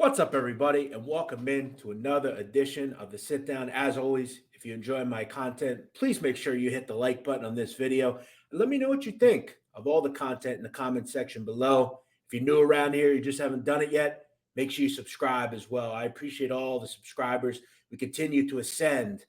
What's up, everybody, and welcome in to another edition of the Sit Down. As always, if you enjoy my content, please make sure you hit the like button on this video and let me know what you think of all the content in the comment section below. If you're new around here, you just haven't done it yet, make sure you subscribe as well. I appreciate all the subscribers. We continue to ascend.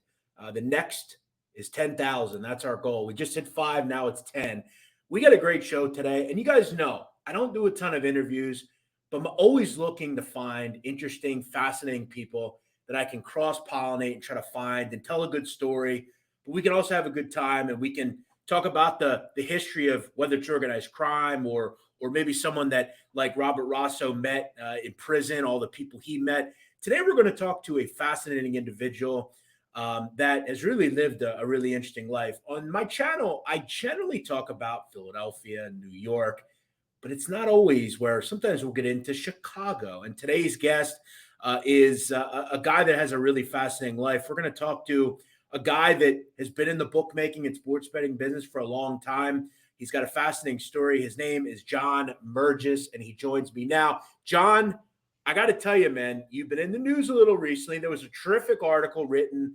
The next is 10,000. That's our goal. We just hit 5, now it's 10. We got a great show today, and you guys know I don't do a ton of interviews, but I'm always looking to find interesting, fascinating people that I can cross pollinate and try to find and tell a good story. But we can also have a good time, and we can talk about the history of whether it's organized crime or maybe someone that like Robert Rosso met in prison, all the people he met. Today we're going to talk to a fascinating individual that has really lived a really interesting life. On my channel, I generally talk about Philadelphia, New York, but it's not always where sometimes we'll get into Chicago. And today's guest is a guy that has a really fascinating life. We're going to talk to a guy that has been in the bookmaking and sports betting business for a long time. He's got a fascinating story. His name is John Murgis, and he joins me now. John, I got to tell you, man, you've been in the news a little recently. There was a terrific article written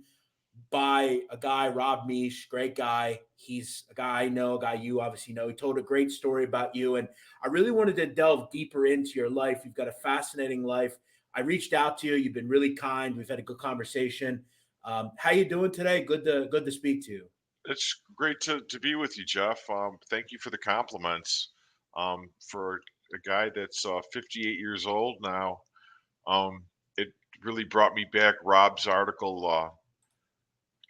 by a guy, Rob Misch, great guy. He's a guy I know, a guy you obviously know. He told a great story about you, and I really wanted to delve deeper into your life. You've got a fascinating life. I reached out to you. You've been really kind. We've had a good conversation. How you doing today? Good to speak to you. It's great to be with you, Jeff. Thank you for the compliments. For a guy that's 58 years old now, it really brought me back. Rob's article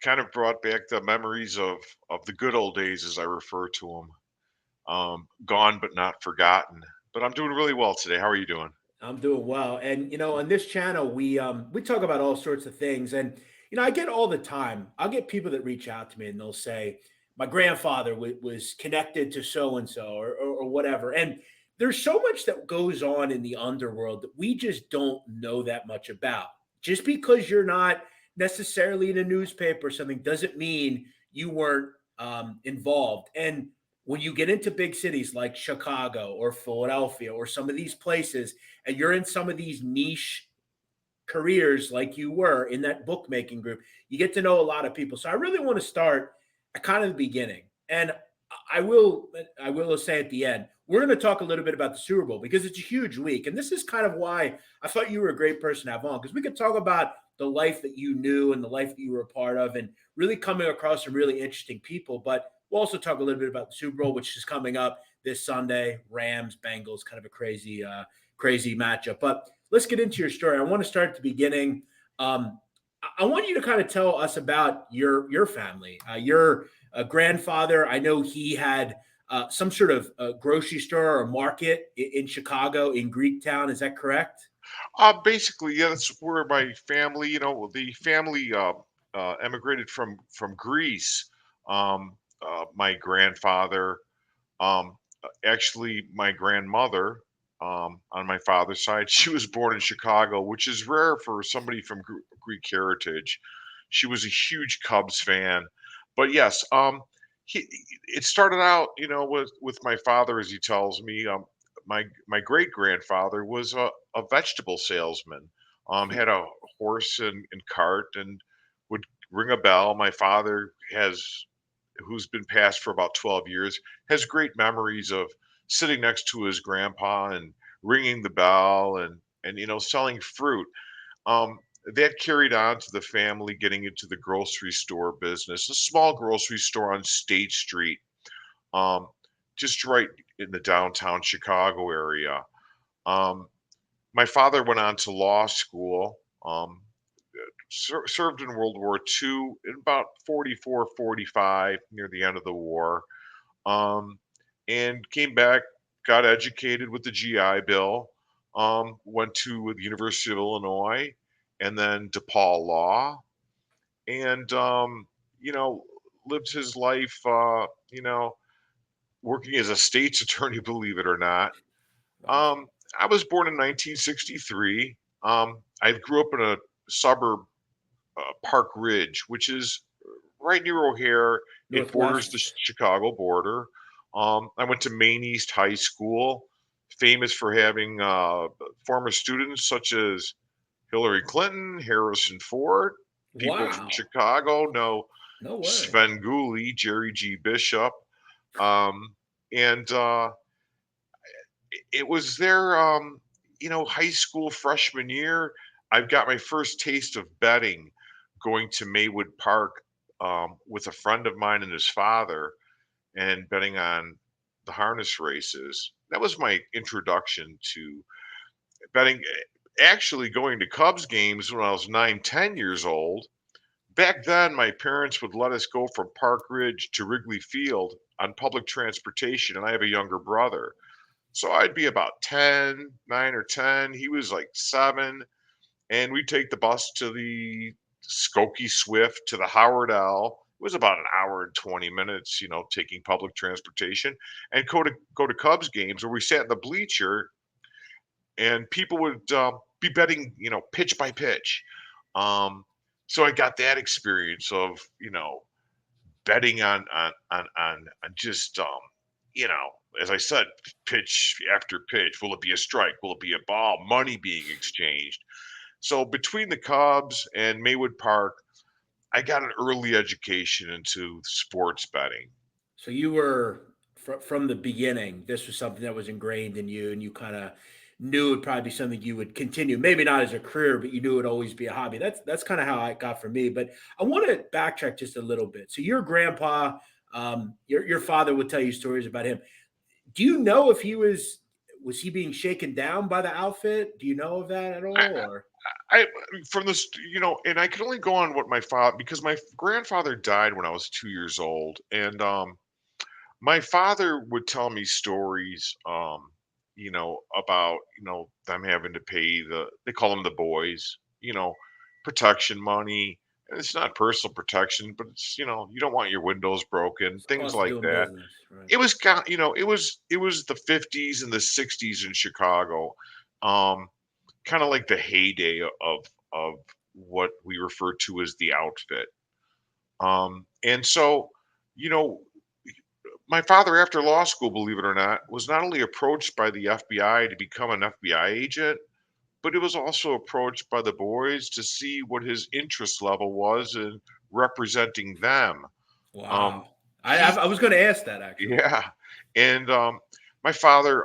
kind of brought back the memories of the good old days, as I refer to them. Gone but not forgotten. But I'm doing really well today. How are you doing? I'm doing well. And on this channel, we talk about all sorts of things. And I get all the time. I'll get people that reach out to me and they'll say, my grandfather was connected to so and so or whatever. And there's so much that goes on in the underworld that we just don't know that much about. Just because you're not necessarily in a newspaper or something doesn't mean you weren't involved. And when you get into big cities like Chicago or Philadelphia or some of these places, and you're in some of these niche careers like you were in that bookmaking group, you get to know a lot of people. So I really want to start at kind of the beginning. And I will say at the end, we're going to talk a little bit about the Super Bowl because it's a huge week. And this is kind of why I thought you were a great person to have on, because we could talk about the life that you knew and the life that you were a part of and really coming across some really interesting people. But we'll also talk a little bit about the Super Bowl, which is coming up this Sunday. Rams, Bengals, kind of a crazy matchup. But let's get into your story. I want to start at the beginning. I want you to kind of tell us about your family. Your grandfather, I know he had some sort of grocery store or market in Chicago, in Greektown. Is that correct? Basically, yeah, that's where my family, the family emigrated from Greece. My grandfather, actually, my grandmother, on my father's side, she was born in Chicago, which is rare for somebody from Greek heritage. She was a huge Cubs fan, but yes, he it started out, with my father, as he tells me. My great grandfather was a vegetable salesman. Had a horse and cart and would ring a bell. My father who's been passed for about 12 years, has great memories of sitting next to his grandpa and ringing the bell and selling fruit. Um, that carried on to the family getting into the grocery store business, a small grocery store on State Street, um, just right in the downtown Chicago area. Um, my father went on to law school, served in World War II in about 44, 45, near the end of the war, um, and came back, got educated with the GI Bill, went to the University of Illinois, and then DePaul Law, and you know, lived his life, working as a state's attorney, believe it or not. Wow. Um, I was born in 1963. I grew up in a suburb, Park Ridge, which is right near O'Hare. It borders the Northwest. Chicago border. I went to Maine East High School, famous for having former students such as Hillary Clinton, Harrison Ford, people from Wow. Chicago know No way. Sven Gulli, Jerry G. Bishop, um, and it was their high school freshman year. I've got my first taste of betting going to Maywood Park with a friend of mine and his father, and betting on the harness races. That was my introduction to betting. Actually, going to Cubs games when I was 9, 10 years old. Back then, my parents would let us go from Park Ridge to Wrigley Field on public transportation, and I have a younger brother. So I'd be about 10, 9 or 10. He was like 7. And we'd take the bus to the Skokie Swift to the Howard L. It was about an hour and 20 minutes, taking public transportation, and go to Cubs games where we sat in the bleacher and people would be betting, pitch by pitch. Um, so I got that experience of, betting on just you know as I said, pitch after pitch. Will it be a strike? Will it be a ball? Money being exchanged. So between the Cubs and Maywood Park, I got an early education into sports betting. So you were from the beginning. This was something that was ingrained in you, and you kind of knew it'd probably be something you would continue. Maybe not as a career, but you knew it'd always be a hobby. That's kind of how it got for me. But I want to backtrack just a little bit. So your grandpa, your father would tell you stories about him. Do you know if was he being shaken down by the outfit? Do you know of that at I, all? Or I from this, and I can only go on what my father, because my grandfather died when I was 2 years old, and my father would tell me stories, about, them having to pay they call them the boys, protection money. And it's not personal protection, but it's, you don't want your windows broken, it's the things cost of like doing that. business, right? It was kind, it was the 50s and the 60s in Chicago, um, kind of like the heyday of what we refer to as the outfit. And so, you know, my father, after law school, believe it or not, was not only approached by the FBI to become an FBI agent, but he was also approached by the boys to see what his interest level was in representing them. Um, Wow. he, I was going to ask that actually. yeah, and my father,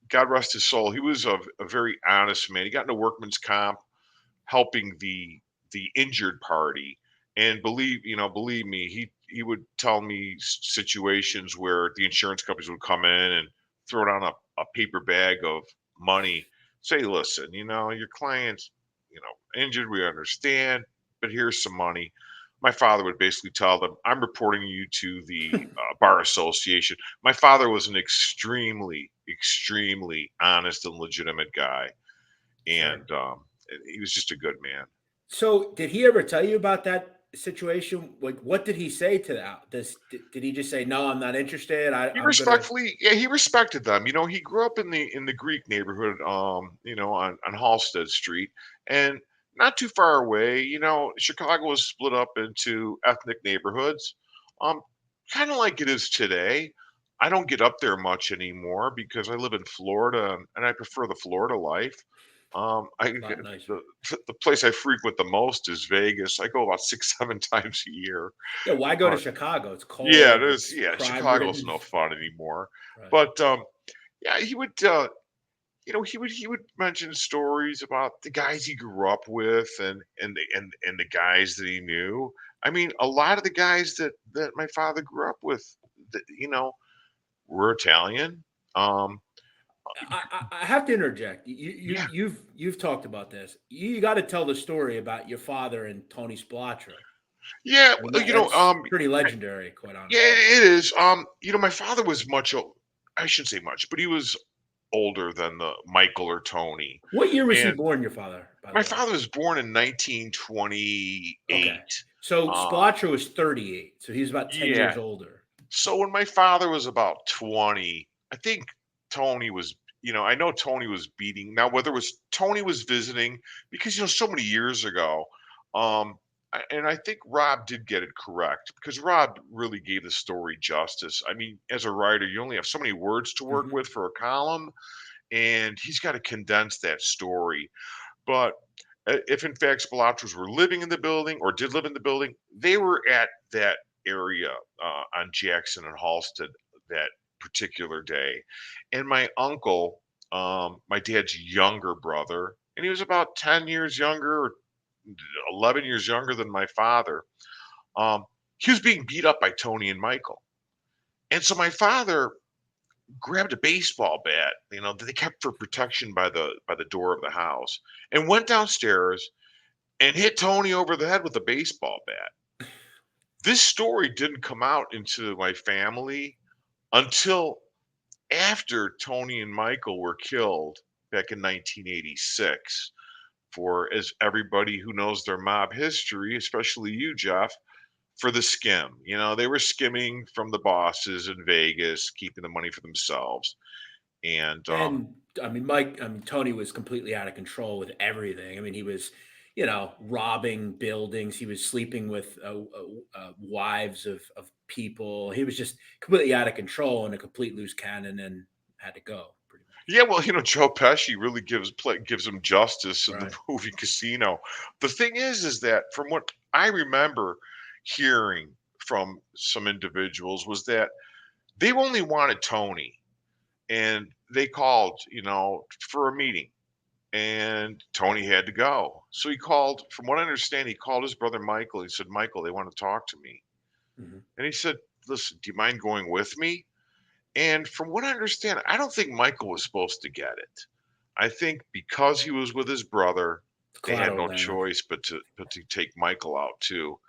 God rest his soul, he was a very honest man. He got into workman's comp, helping the injured party. And believe me, he would tell me situations where the insurance companies would come in and throw down a paper bag of money, say, listen, your client's injured, we understand, but here's some money. My father would basically tell them, I'm reporting you to the bar association. My father was an extremely honest and legitimate guy, Sure. and he was just a good man. So, did he ever tell you about that situation? Like, what did he say to that? Did he just say, "No, I'm not interested. I'm gonna." Yeah, he respected them. He grew up in the Greek neighborhood, on Halsted Street, and not too far away. Chicago was split up into ethnic neighborhoods, um, kind of like it is today. I don't get up there much anymore because I live in Florida, and I prefer the Florida life. I A lot nicer. the the place I frequent the most is Vegas. I go about 6, 7 times a year. Yeah, why go to Chicago? It's Yeah, cold. It's crime Chicago's ridden. no fun anymore. Right. But, yeah, he would mention stories about the guys he grew up with, and the guys that he knew. I mean, a lot of the guys that my father grew up with, that, were Italian. Um, I have to interject. yeah. You've talked about this. You got to tell the story about your father and Tony Spilotro. Yeah, I mean, that's pretty legendary, quite yeah, honestly. it is. My father was I shouldn't say much, but he was older than the Michael or Tony. What year was he And born? Your father, by my the way. father was born in Okay. 1928. So Um, Spilotro was 38. So he's about 10 yeah. years older. So when my father was about 20, I think Tony was, I know Tony was beating. Now, whether it was Tony was visiting, because, so many years ago, um, and I think Rob did get it correct because Rob really gave the story justice. I mean, as a writer, you only have so many words to work Mhm. with for a column, and he's got to condense that story. But if in fact Spilotros were living in the building or did live in the building, they were at that area on Jackson and Halsted that particular day. And my uncle, my dad's younger brother, and he was about 10 years younger, or 11 years younger than my father. Um, he was being beat up by Tony and Michael. And so my father grabbed a baseball bat, that they kept for protection by the door of the house, and went downstairs and hit Tony over the head with a baseball bat. This story didn't come out into my family until after Tony and Michael were killed back in 1986. For as everybody who knows their mob history, especially you, Jeff, for the skim. They were skimming from the bosses in Vegas, keeping the money for themselves. And And I mean, Tony was completely out of control with everything. I mean, he was, robbing buildings. He was sleeping with wives of people. He was just completely out of control and a complete loose cannon and had to go pretty much. yeah, well, Joe Pesci really gives him justice in the Right. movie Casino. The thing is that from what I remember hearing from some individuals was that they only wanted Tony, and they called, for a meeting, and Tony had to go. So he called, from what I understand, he called his brother Michael. He said, "Michael, they want to talk to me." Mhm. And he said, "Listen, do you mind going with me?" And from what I understand, I don't think Michael was supposed to get it. I think because he was with his brother, they had Collateral no damage. choice but to take Michael out too.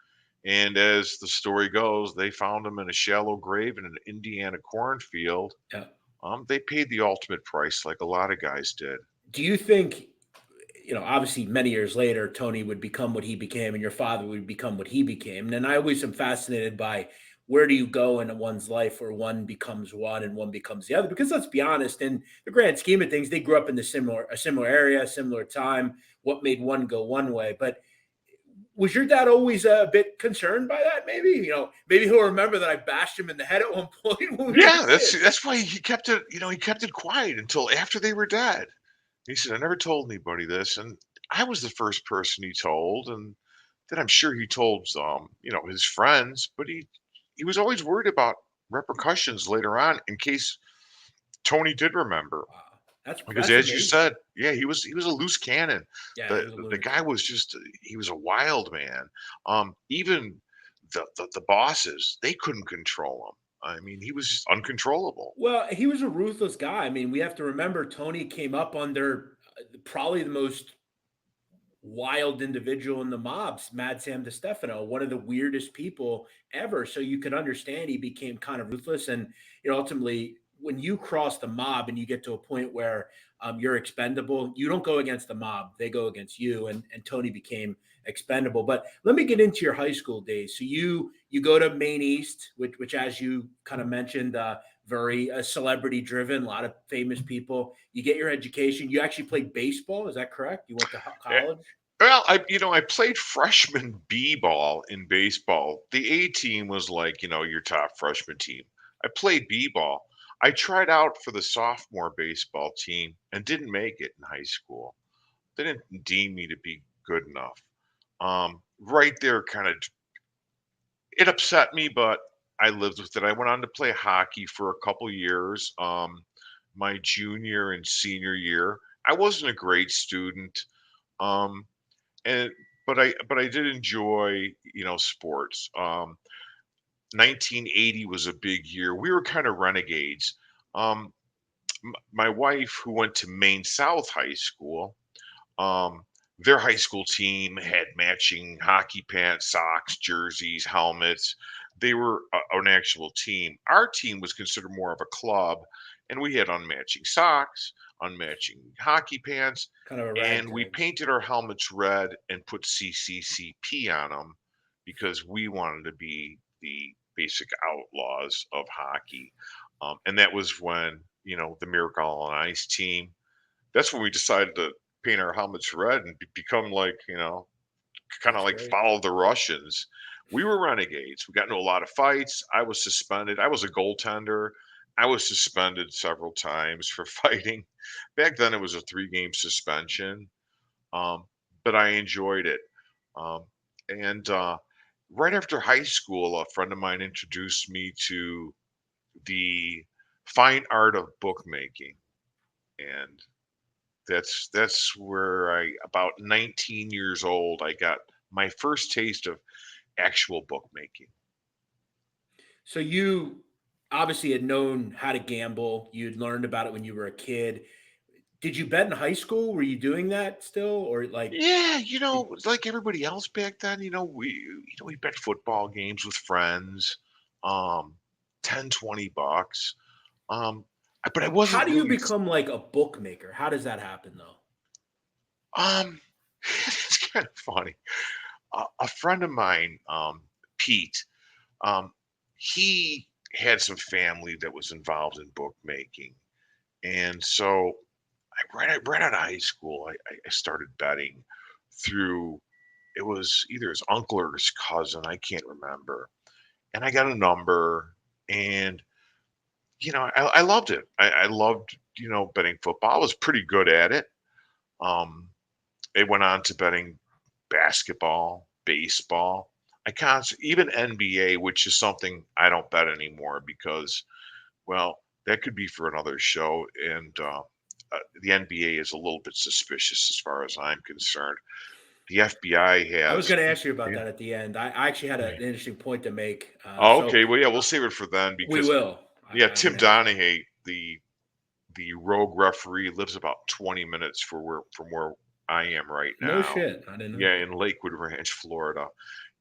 And as the story goes, they found him in a shallow grave in an Indiana cornfield. Yeah. They paid the ultimate price, like a lot of guys did. Do you think, obviously many years later, Tony would become what he became and your father would become what he became? And I always am fascinated by where do you go in one's life where one becomes one and one becomes the other? Because let's be honest, in the grand scheme of things, they grew up in a similar area, a similar time. What made one go one way? But was your dad always a bit concerned by that? Maybe, maybe he'll remember that I bashed him in the head at one point when we were Yeah, kids. that's why he kept it quiet until after they were dead. He said, "I never told anybody this," and I was the first person he told, and then I'm sure he told his friends, but he was always worried about repercussions later on in case Tony did remember. Wow, that's Because that's as you said, amazing. yeah, he was a loose cannon. Yeah, he The was a the guy lunatic. was just he was a wild man. Even the bosses, they couldn't control him. I mean, he was just uncontrollable. Well, he was a ruthless guy. I mean, we have to remember Tony came up under probably the most wild individual in the mobs, Mad Sam DeStefano, one of the weirdest people ever. So you could understand he became kind of ruthless. And, ultimately, when you cross the mob and you get to a point where you're expendable, you don't go against the mob, they go against you. And Tony became expendable. But let me get into your high school days. So you go to Maine East, which as you kind of mentioned, very celebrity driven, a lot of famous people. You get your education. You actually played baseball. Is that correct? You went to college? Well, I played freshman b-ball in baseball. The A team was like, your top freshman team. I played b-ball. I tried out for the sophomore baseball team and didn't make it in high school. They didn't deem me to be good enough. Right there, kind of, it upset me, but I lived with it. I went on to play hockey for a couple years. My junior and senior year, I wasn't a great student. Um, and but I did enjoy, sports. 1980 was a big year. We were kind of renegades. Um, my wife, who went to Maine South High School, um, their high school team had matching hockey pants, socks, jerseys, helmets. They were an actual team. Our team was considered more of a club, and we had unmatching socks, unmatching hockey pants, Kind of a and we ragtag. painted our helmets red and put CCCP on them because we wanted to be the basic outlaws of hockey. And that was when, the Miracle on Ice team, that's when we decided to paint our helmets red and become like, kind of That's like great. follow the Russians. We were renegades. We got into a lot of fights. I was suspended. I was a goaltender. I was suspended several times for fighting. Back then, it was a 3-game suspension, um, but I enjoyed it. Um, and right after high school, a friend of mine introduced me to the fine art of bookmaking, and that's where about 19 years old, I got my first taste of actual bookmaking. So you obviously had known how to gamble. You'd learned about it when you were a kid. Did you bet in high school? Were you doing that still, or like? Yeah, Did, like everybody else back then, we bet football games with friends, um, 10, $20. Um, but I how wasn't do you really become like a bookmaker? How does that happen though? um it's kind of funny. A friend of mine, Pete, um, he had some family that was involved in bookmaking. And so right out of high school, I started betting through it was either his uncle or his cousin, I can't remember. And I got a number and I loved it. I loved, betting football. I was pretty good at it. Um, it went on to betting basketball, baseball. Even NBA, which is something I don't bet anymore because, well, that could be for another show. And the NBA is a little bit suspicious as far as I'm concerned. The FBI I was has. going to ask you about Yeah. that at the end. I actually had an interesting point to make. Oh, So okay. Well, yeah, we'll save it for then we because will. yeah, I'm Tim going to ask. Donahue, the rogue referee, lives about 20 minutes from where I am right No now. shit. I didn't know Yeah, that. in Lakewood Ranch, Florida.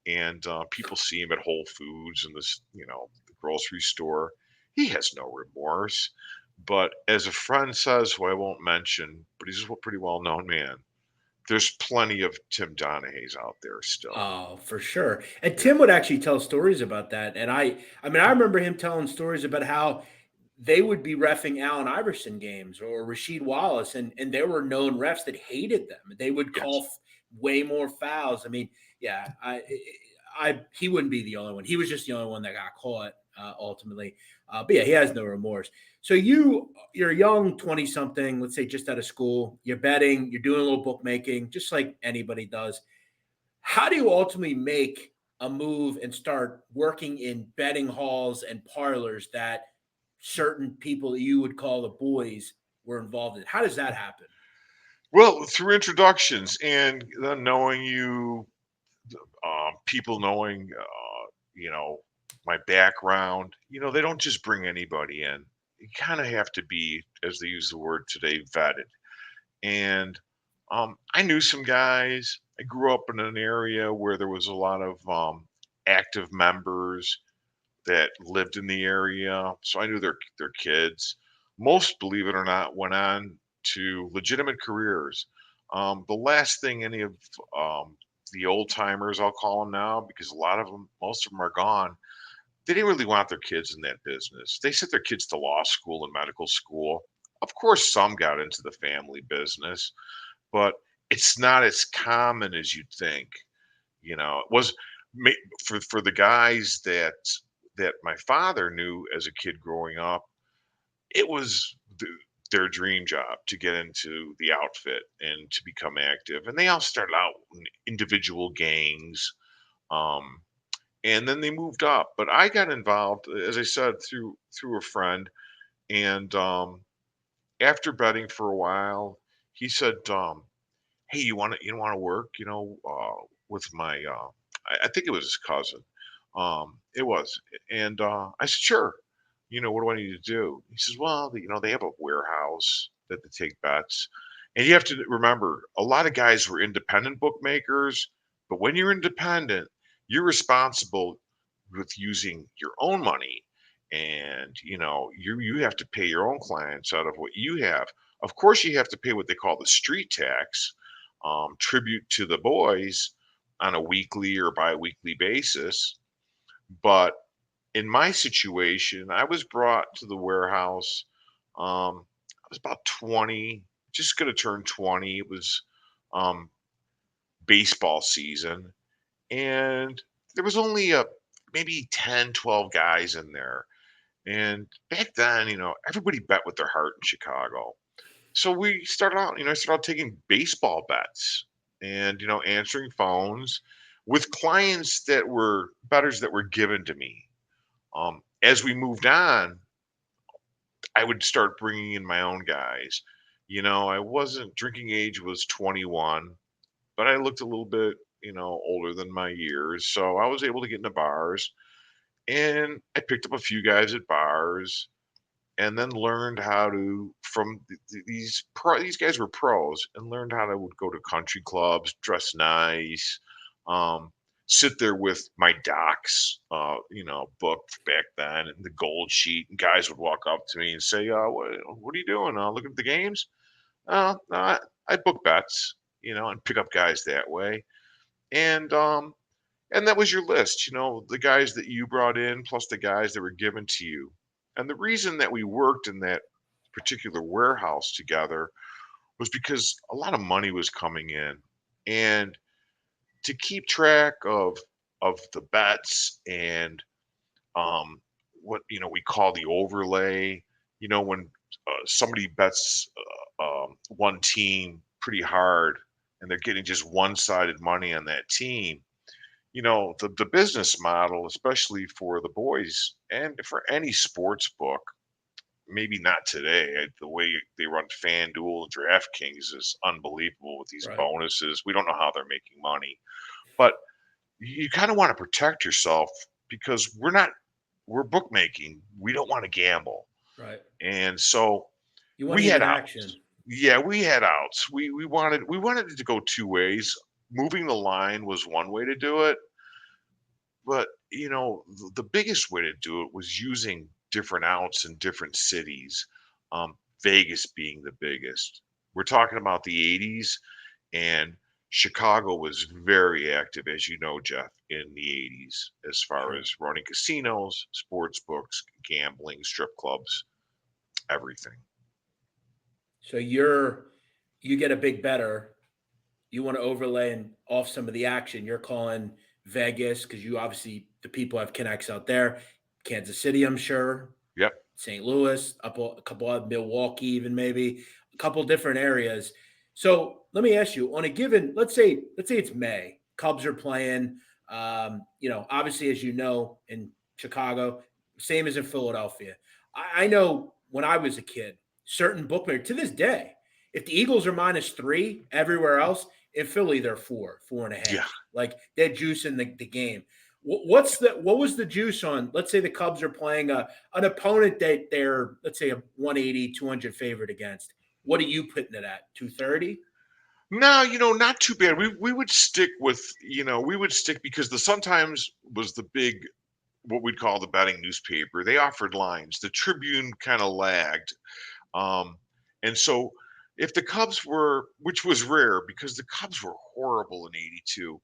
And people see him at Whole Foods and the grocery store. He has no remorse. But as a friend says, who I won't mention, but he's a pretty well known man, there's plenty of Tim Donahue's out there still. Oh, for sure. And Yeah. Tim would actually tell stories about that. And I mean, I remember him telling stories about how they would be reffing Allen Iverson games or Rasheed Wallace, and there were known refs that hated them. They would call Yes. way more fouls. I mean, yeah, he wouldn't be the only one. He was just the only one that got caught ultimately. But yeah, he has no remorse. So you're a young 20 something, let's say just out of school. You're betting. You're doing a little bookmaking, just like anybody does. How do you ultimately make a move and start working in betting halls and parlors that certain people that you would call the boys were involved in? How does that happen? Well, through introductions and then knowing you, people knowing, my background, they don't just bring anybody in. You kind of have to be, as they use the word today, vetted. And I knew some guys. I grew up in an area where there was a lot of active members that lived in the area, so I knew their kids. Most, believe it or not, went on to legitimate careers. The last thing any of the old timers, I'll call them now, because a lot of them, most of them are gone. They didn't really want their kids in that business. They sent their kids to law school and medical school. Of course, some got into the family business, but it's not as common as you'd think. It was ma- for the guys that my father knew as a kid growing up. It was their dream job to get into the outfit and to become active. And they all started out in individual gangs, um, and then they moved up. But I got involved, as I said, through a friend, and after betting for a while, he said, "Hey, you want to work? With my I think it was his cousin. It was, and I said, sure. What do I need to do? He says, well, they have a warehouse that they take bets, and you have to remember, a lot of guys were independent bookmakers, but when you're independent, you're responsible with using your own money, and you have to pay your own clients out of what you have. Of course, you have to pay what they call the street tax, tribute to the boys on a weekly or bi-weekly basis. But in my situation, I was brought to the warehouse. I was about 20, just going to turn 20. It was um, baseball season, and there was only maybe 10, 12 guys in there. And back then, everybody bet with their heart in Chicago. So we started out, I started out taking baseball bets and, answering phones with clients that were bettors that were given to me. As we moved on, I would start bringing in my own guys. I wasn't drinking age was 21, but I looked a little bit, older than my years. So I was able to get into bars and I picked up a few guys at bars and then learned how to from these guys were pros and learned how to would go to country clubs, dress nice, um, sit there with my docs, booked back then and the gold sheet. And guys would walk up to me and say, what are you doing? Looking at the games? No, I book bets, and pick up guys that way. And and that was your list, the guys that you brought in plus the guys that were given to you. And the reason that we worked in that particular warehouse together was because a lot of money was coming in. And to keep track of the bets and what we call the overlay, when somebody bets one team pretty hard and they're getting just one-sided money on that team, the business model, especially for the boys and for any sports book, maybe not today. The way they run FanDuel and DraftKings is unbelievable with these Right. bonuses. We don't know how they're making money, but you kind of want to protect yourself because we're bookmaking. We don't want to gamble. Right. And so You want we had even outs. action. Yeah, we had outs. We wanted it to go two ways. Moving the line was one way to do it, but, the biggest way to do it was using different outs in different cities, Vegas being the biggest. We're talking about the '80s, and Chicago was very active, as you know, Jeff, in the '80s as far Sure. as running casinos, sports books, gambling, strip clubs, everything. So you get a big better. You want to overlay and off some of the action. You're calling Vegas because you obviously the people have connects out there. Kansas City, I'm sure. Yep. St. Louis, a couple of Milwaukee, even maybe a couple different areas. So let me ask you: on a given, let's say it's May, Cubs are playing. Obviously, as you know, in Chicago, same as in Philadelphia. I know when I was a kid, certain bookmakers to this day, if the Eagles are -3 everywhere else, in Philly they're 4.5. Yeah. Like they're juicing the game. What was the juice on? Let's say the Cubs are playing an opponent that they're, let's say, a 180, 200 favorite against. What are you putting it at? 230? No, not too bad. We would stick with, we would stick because the Sun Times was the big what we'd call the betting newspaper. They offered lines. The Tribune kind of lagged. Um, and so if the Cubs were, which was rare because the Cubs were horrible in '82,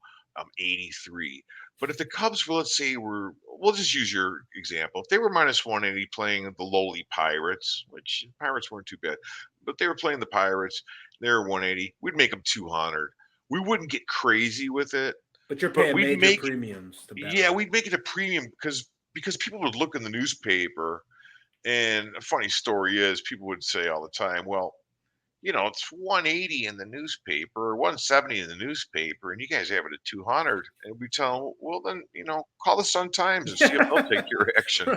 '83. But if the Cubs were, let's say, we'll just use your example. If they were -180 playing the lowly Pirates, which Pirates weren't too bad, but they were playing the Pirates, they were 180, we'd make them 200. We wouldn't get crazy with it, But you're but paying we'd major make premiums to bet yeah, on. we'd make it a premium because people would look in the newspaper, and a funny story is people would say all the time, well, it's 180 in the newspaper or 170 in the newspaper, and you guys have it at 200. And we tell them, well, then, call the Sun Times and see if they'll take your action. We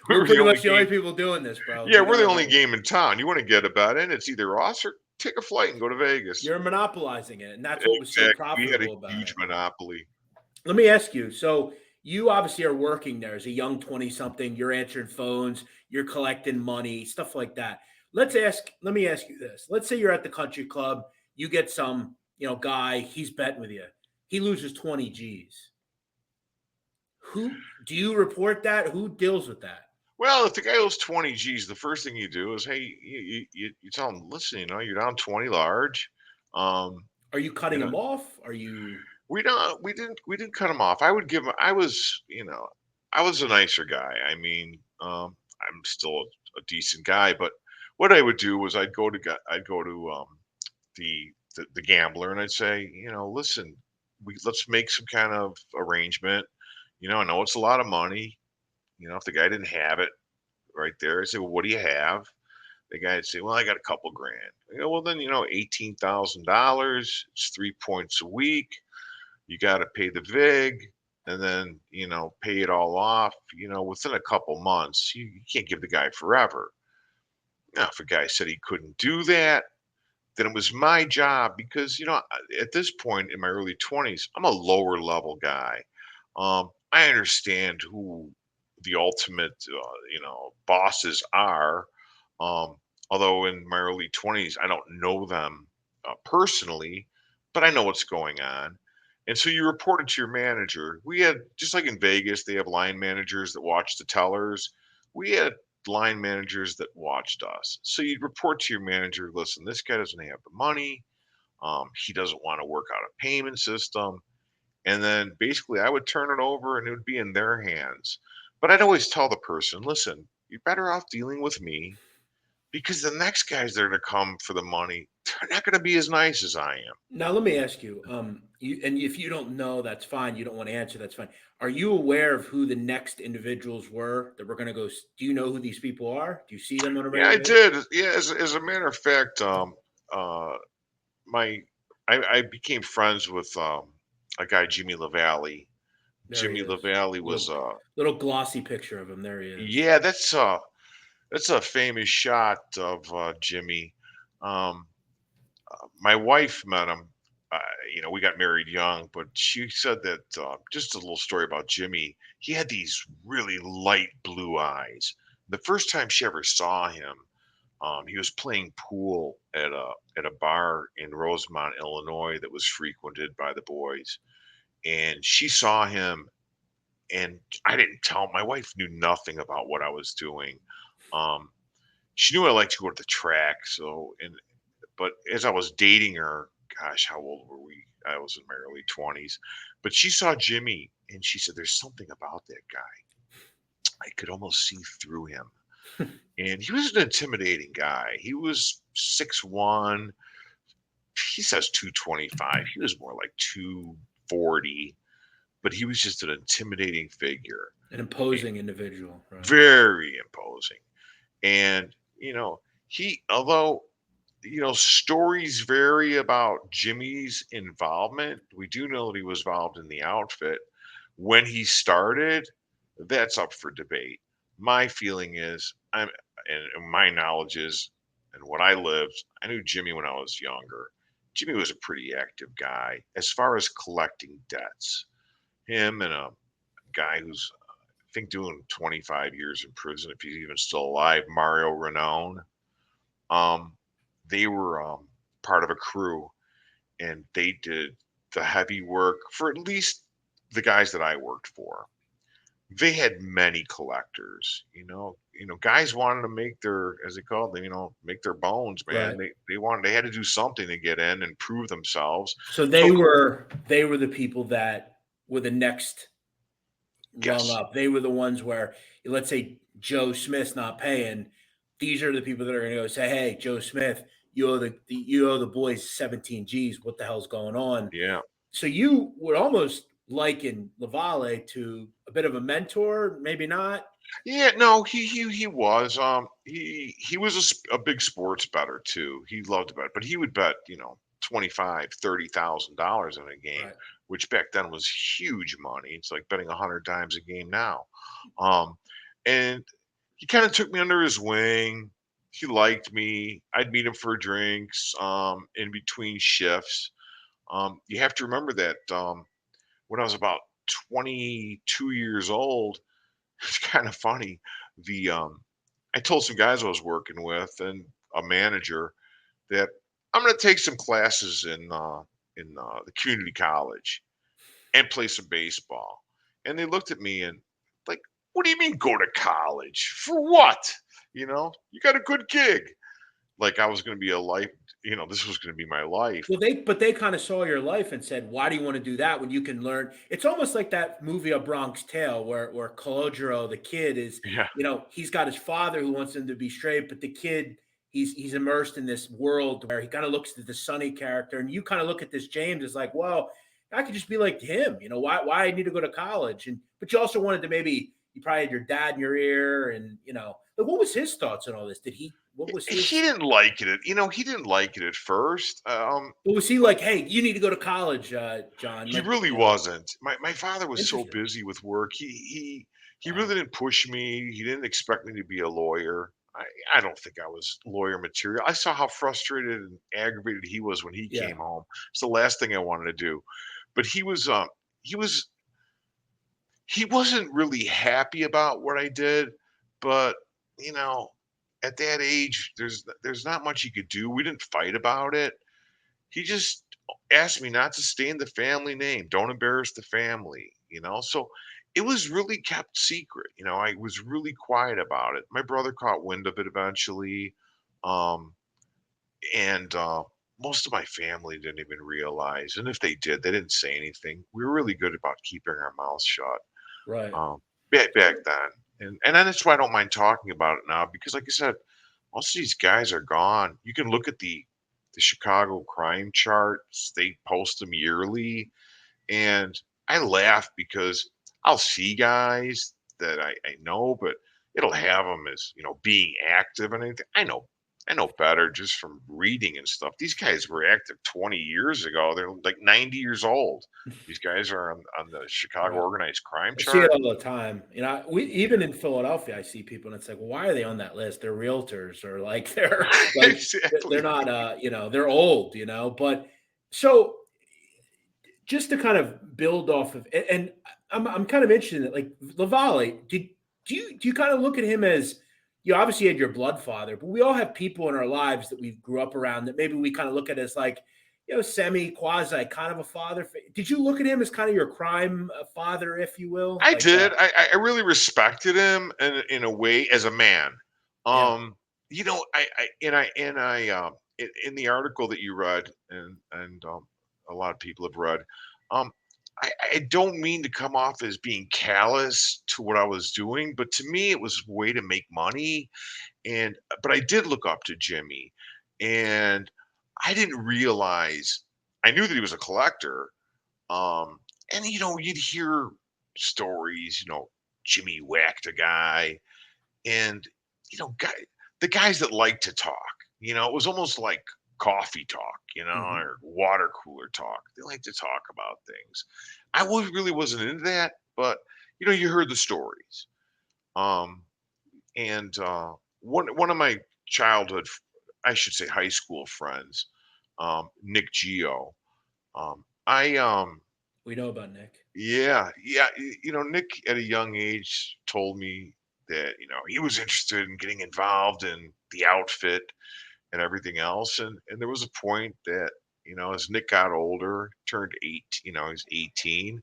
We're were the pretty only much the only game. people doing this, bro. Yeah, We we're got the it only rolling. game in town. You want to get a bet in? It's either us or take a flight and go to Vegas. You're monopolizing it, and that's what was so Exactly. We had a profitable about huge it. monopoly. Let me ask you. So you obviously are working there as a young 20 something. You're answering phones, you're collecting money, stuff like that. Let me ask you this. Let's say you're at the country club, you get some, guy, he's betting with you. He loses 20 G's. Who do you report that? Who deals with that? Well, if the guy owes 20 G's, the first thing you do is, hey, you tell him, listen, you're down 20 large. Um, Are you you cutting know, him off? Are you we didn't cut him off. I would give him, I was a nicer guy. I mean, I'm still a decent guy, but what I would do was I'd go to the the gambler, and I'd say, listen, let's make some kind of arrangement. I know it's a lot of money. If the guy didn't have it right there, I say, well, what do you have? The guy would say, well, I got a couple grand. I go, well, then, $18,000. It's 3 points a week. You got to pay the VIG and then, pay it all off, within a couple months. You can't give the guy forever. Now, if a guy said he couldn't do that, then it was my job because, at this point in my early 20s, I'm a lower level guy. I understand who the ultimate, bosses are. Um, Although in my early 20s, I don't know them personally, but I know what's going on. And so you reported to your manager. We had, just like in Vegas, they have line managers that watch the tellers. We had line managers that watched us. So you'd report to your manager, listen, this guy doesn't have the money. He doesn't want to work out a payment system. And then basically I would turn it over and it would be in their hands. But I'd always tell the person, listen, you're better off dealing with me because the next guys that are going to come for the money, they're not going to be as nice as I am. Now, let me ask you, and if you don't know, that's fine. You don't want to answer, that's fine. Are you aware of who the next individuals were that we're going to go? Do you know who these people are? Do you see them on a Yeah, I regular basis? did. Yeah, as a matter of fact, uh, my I became friends with a guy, Jimmy Lavalley. There he Jimmy is. Lavalley was Little glossy picture of him. There he is. yeah, that's a famous shot of Jimmy. Um, my wife met him. Uh, we got married young, but she said that just a little story about Jimmy. He had these really light blue eyes. The first time she ever saw him, he was playing pool at a bar in Rosemont, Illinois, that was frequented by the boys. And she saw him, and I didn't tell. My wife knew nothing about what I was doing. Um, she knew I liked to go to the track, but as I was dating her, gosh, how old were we? I was in my early 20s. But she saw Jimmy and she said, there's something about that guy. I could almost see through him. And he was an intimidating guy. He was 6'1". He says 225. He was more like 240, but he was just an intimidating figure. An imposing individual, right? Very imposing. And, although stories vary about Jimmy's involvement. We do know that he was involved in the outfit. When he started, that's up for debate. My feeling is, and my knowledge is, and what I lived, I knew Jimmy when I was younger. Jimmy was a pretty active guy as far as collecting debts. Him and a guy who's, I think, doing 25 years in prison, if he's even still alive, Mario Ranone. Um, they were part of a crew and they did the heavy work for at least the guys that I worked for. They had many collectors, guys wanted to make their, as they call it, make their bones, man. Right. They had to do something to get in and prove themselves. So So they were the people that were the next rung yes, up. They were the ones where, let's say Joe Smith's not paying. These are the people that are going to go say, "Hey, Joe Smith, you owe you owe the boys 17 G's. What the hell's going on?" yeah. So you would almost liken Lavalley to a bit of a mentor, maybe not. Yeah, no, he was. He was a big sports bettor too. He loved to bet, but he would bet, 25, $30,000 in a game, Right. which back then was huge money. It's like betting 100 times a game now. Um, and he kind of took me under his wing. He liked me. I'd meet him for drinks, in between shifts. You have to remember that, when I was about 22 years old, it's kind of funny. The I told some guys I was working with and a manager that I'm going to take some classes in the community college and play some baseball. And they looked at me and like, what do you mean go to college? For what? You got a good gig. Like I was going to be a life, this was going to be my life. Well, they kind of saw your life and said, "Why do you want to do that when you can learn?" It's almost like that movie A Bronx Tale where Calogero, the kid, is, Yeah. he's got his father who wants him to be straight, but the kid he's immersed in this world where he kind of looks at the Sonny character, and you kind of look at this James as like, well, I could just be like him. Why I need to go to college? And but you also wanted to maybe you probably had your dad in your ear, and like, what was his thoughts on all this? Did he? What was He his? didn't like it. He didn't like it at first. What was he like? Hey, you need to go to college, John. He Like, really wasn't. My father was so interesting. busy with work. He Wow. really didn't push me. He didn't expect me to be a lawyer. I don't think I was lawyer material. I saw how frustrated and aggravated he was when he Yeah. came home. It's the last thing I wanted to do. But he was he wasn't really happy about what I did, but, you know, at that age, there's not much he could do. We didn't fight about it. He just asked me not to stain the family name, don't embarrass the family, So it was really kept secret. I was really quiet about it. My brother caught wind of it eventually. Um, and most of my family didn't even realize. And if they did, they didn't say anything. We were really good about keeping our mouths shut Right. um, back then. And then that's why I don't mind talking about it now because, like I said, most of these guys are gone. You can look at the Chicago crime charts; they post them yearly, and I laugh because I'll see guys that I know, but it'll have them as being active and anything. I know better just from reading and stuff. These guys were active 20 years ago. They're like 90 years old. These guys are on the Chicago Right. organized crime I see it chart. all the time. We even in Philadelphia, I see people, and it's like, well, why are they on that list? They're realtors, or like they're like they're Exactly. not, they're old, But so just to kind of build off of, and I'm kind of interested in it. Like Lavalley, do you kind of look at him as you obviously had your blood father, but we all have people in our lives that we grew up around that maybe we kind of look at as like semi quasi kind of a father. Did you look at him as kind of your crime father, if you will? I Like, did. I really respected him in a way as a man. yeah, In the article that you read and a lot of people have read, um, I don't mean to come off as being callous to what I was doing, but to me it was a way to make money. But I did look up to Jimmy, and I didn't realize I knew that he was a collector, um, and you'd hear stories, Jimmy whacked a guy, and guy the guys that like to talk, it was almost like coffee talk, hmm, or water cooler talk. They like to talk about things. Really wasn't into that, but you heard the stories. Um, and one of my childhood, I should say, high school friends, Nick Geo. I we know about Nick. Yeah, yeah. Nick at a young age told me that, he was interested in getting involved in the outfit and everything else. And there was a point that, as Nick got older, turned he's 18.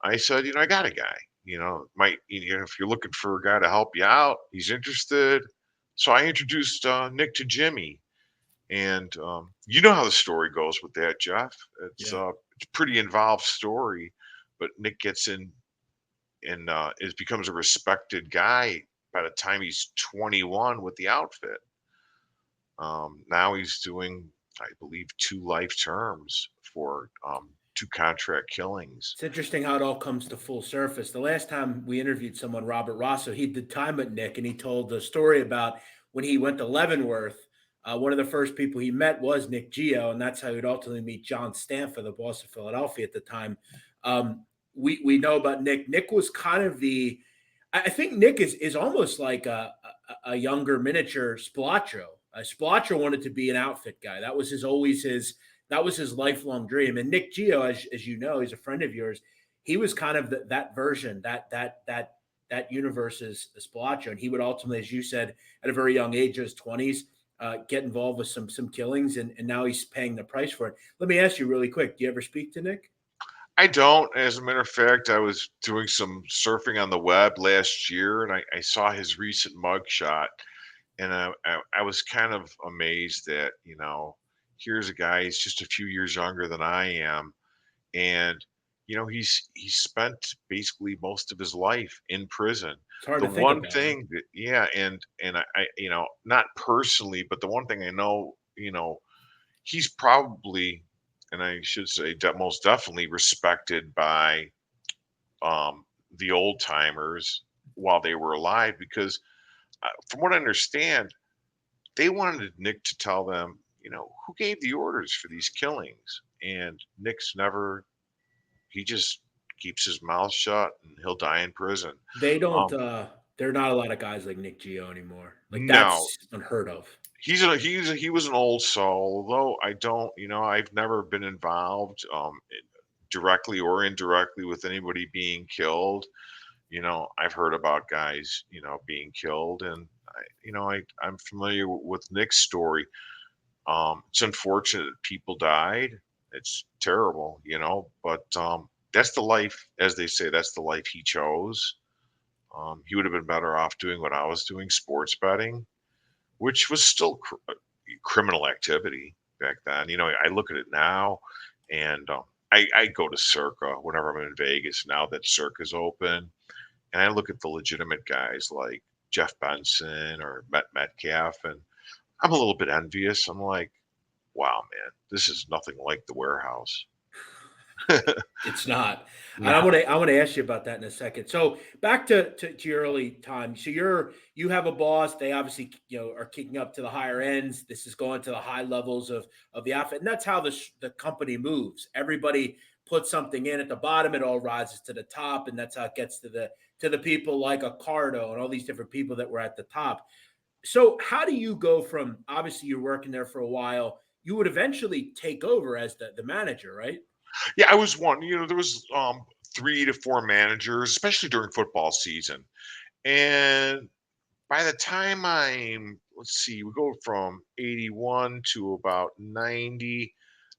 I said, I got a guy, if you're looking for a guy to help you out, he's interested. So I introduced Nick to Jimmy. And you know how the story goes with that, Jeff. It's a pretty involved story, but Nick gets in and is becomes a respected guy by the time he's 21 with the outfit. Now he's doing, I believe, 2 life terms for 2 contract killings. It's interesting how it all comes to full surface. The last time we interviewed someone, Robert Rosso, he did time with Nick, and he told the story about when he went to Leavenworth. One of the first people he met was Nick Geo, and that's how he'd ultimately meet John Stanford, the boss of Philadelphia at the time. We know about Nick. Nick was kind of I think Nick is almost like a younger miniature Spilotro. Spilotro wanted to be an outfit guy. That was his lifelong dream. And Nick Geo, as you know, he's a friend of yours. He was kind of that version, that universe's Spilotro, and he would ultimately, as you said, at a very young age, his 20s, get involved with some killings, and now he's paying the price for it. Let me ask you really quick: do you ever speak to Nick? I don't. As a matter of fact, I was doing some surfing on the web last year, and I saw his recent mugshot, and I was kind of amazed that here's a guy. He's just a few years younger than I am, and he spent basically most of his life in prison. It's hard The to think one about, huh? thing that, yeah, and I not personally, but the one thing I know, he's probably, and I should say most definitely respected by the old timers while they were alive because from what I understand, they wanted Nick to tell them, who gave the orders for these killings, and Nick's never. He just keeps his mouth shut, and he'll die in prison. They don't, Um, there are not a lot of guys like Nick Geo anymore. Like, no, that's unheard of. he was an old soul. Although I don't, I've never been involved directly or indirectly with anybody being killed. I've heard about guys, being killed, and I'm familiar with Nick's story. It's unfortunate that people died. It's terrible, but that's the life, as they say, that's the life he chose. He would have been better off doing what I was doing, sports betting, which was still criminal activity back then. I look at it now, and I go to Circa whenever I'm in Vegas now that Circa's open, and I look at the legitimate guys like Jeff Benson or Metcalf, and I'm a little bit envious. I'm like, wow, man, this is nothing like the warehouse. It's not. And No. I want to ask you about that in a second. So back to your early time. So you have a boss. They obviously are kicking up to the higher ends. This is going to the high levels of the outfit, and that's how the company moves. Everybody puts something in at the bottom. It all rises to the top, and that's how it gets to the people like a Cardo and all these different people that were at the top. So how do you go from, obviously you're working there for a while? You would eventually take over as the manager, right? Yeah, I was one. There was 3 to 4 managers, especially during football season. And by the time let's see, we go from 81 to about 90.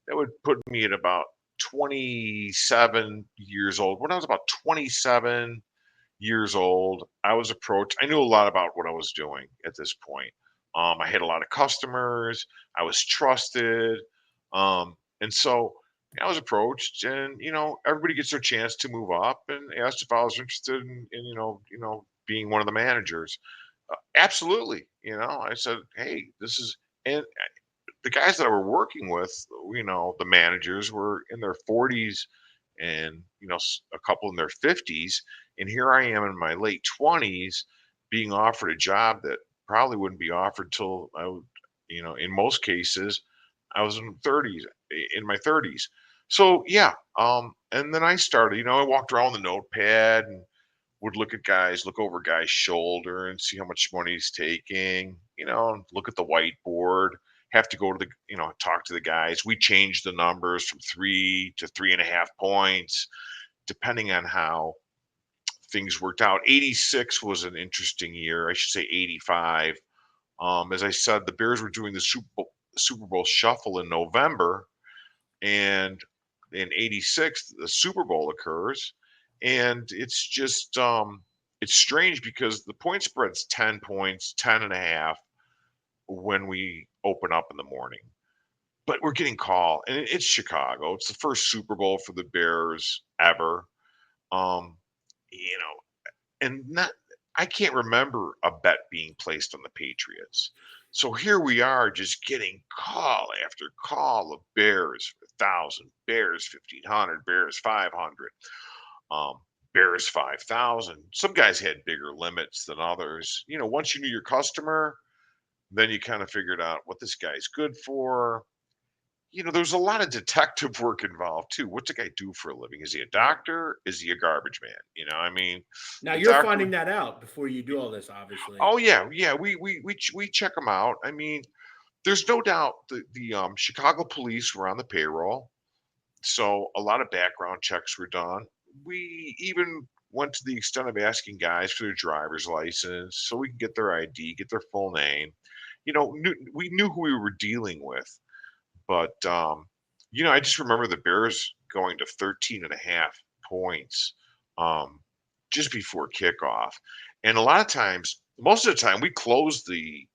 That would put me at about 27 years old. When I was about 27 years old, I was approached. I knew a lot about what I was doing at this point. I had a lot of customers. I was trusted, and so I was approached, and everybody gets their chance to move up, and asked if I was interested in being one of the managers. Absolutely, I said, hey, this is, and the guys that I were working with, the managers were in their 40s and, a couple in their 50s. And here I am in my late 20s being offered a job that probably wouldn't be offered till I would, in most cases, I was in my 30s. So yeah, and then I started, I walked around with a notepad and would look over guys' shoulder and see how much money he's taking, and look at the whiteboard, have to go to talk to the guys. We changed the numbers from 3 to 3.5 points, depending on how things worked out. 86 was an interesting year. I should say 85. As I said, the Bears were doing the Super Bowl shuffle in November, and in 86 the Super Bowl occurs, and it's just it's strange because the point spread's 10 points, 10 and a half when we open up in the morning. But we're getting called, and it's Chicago. It's the first Super Bowl for the Bears ever. Um, you know, and not I can't remember a bet being placed on the Patriots. So here we are just getting call after call of Bears 1,000, Bears 1,500, Bears 500, um, Bears 5,000. Some guys had bigger limits than others. Once you knew your customer, then you kind of figured out what this guy's good for. There's a lot of detective work involved too. What's a guy do for a living? Is he a Right. doctor? Is he a garbage man? I mean, Now the you're doctor. finding that out before you do all this, obviously. Oh yeah, yeah. We check them out. I mean, there's no doubt the Chicago police were on the payroll, so a lot of background checks were done. We even went to the extent of asking guys for their driver's license so we can get their ID, get their full name. We knew who we were dealing with, but I just remember the Bears going to 13 and a half points um, just before kickoff. And a lot of times, most of the time, we closed the